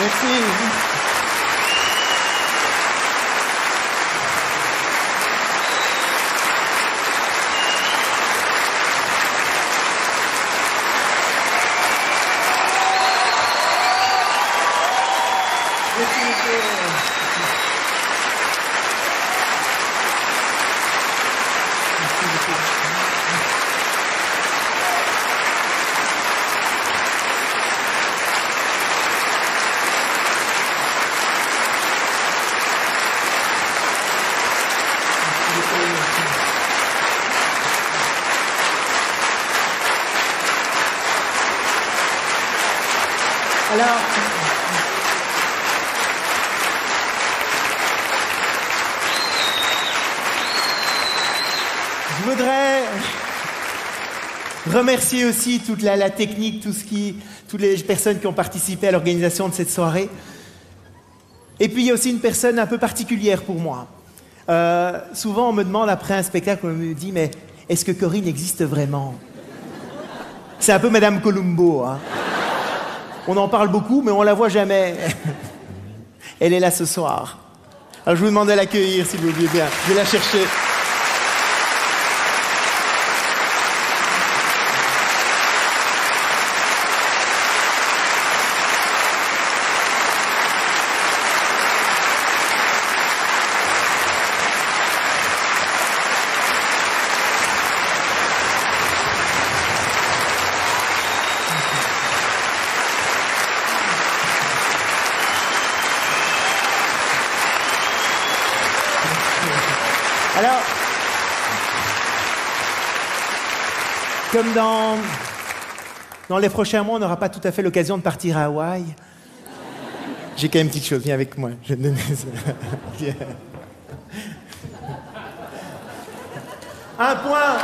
Merci. Alors, je voudrais remercier aussi toute la technique, toutes les personnes qui ont participé à l'organisation de cette soirée. Et puis il y a aussi une personne un peu particulière pour moi. Souvent on me demande après un spectacle, on me dit mais est-ce que Corinne existe vraiment? C'est un peu Madame Columbo, hein. On en parle beaucoup, mais on la voit jamais. Elle est là ce soir. Alors je vous demande de l'accueillir, si vous voulez bien. Je vais la chercher. Alors, comme dans les prochains mois, on n'aura pas tout à fait l'occasion de partir à Hawaï. J'ai quand même une petite chose, viens avec moi. Je vais te donner ça. Viens. Un point.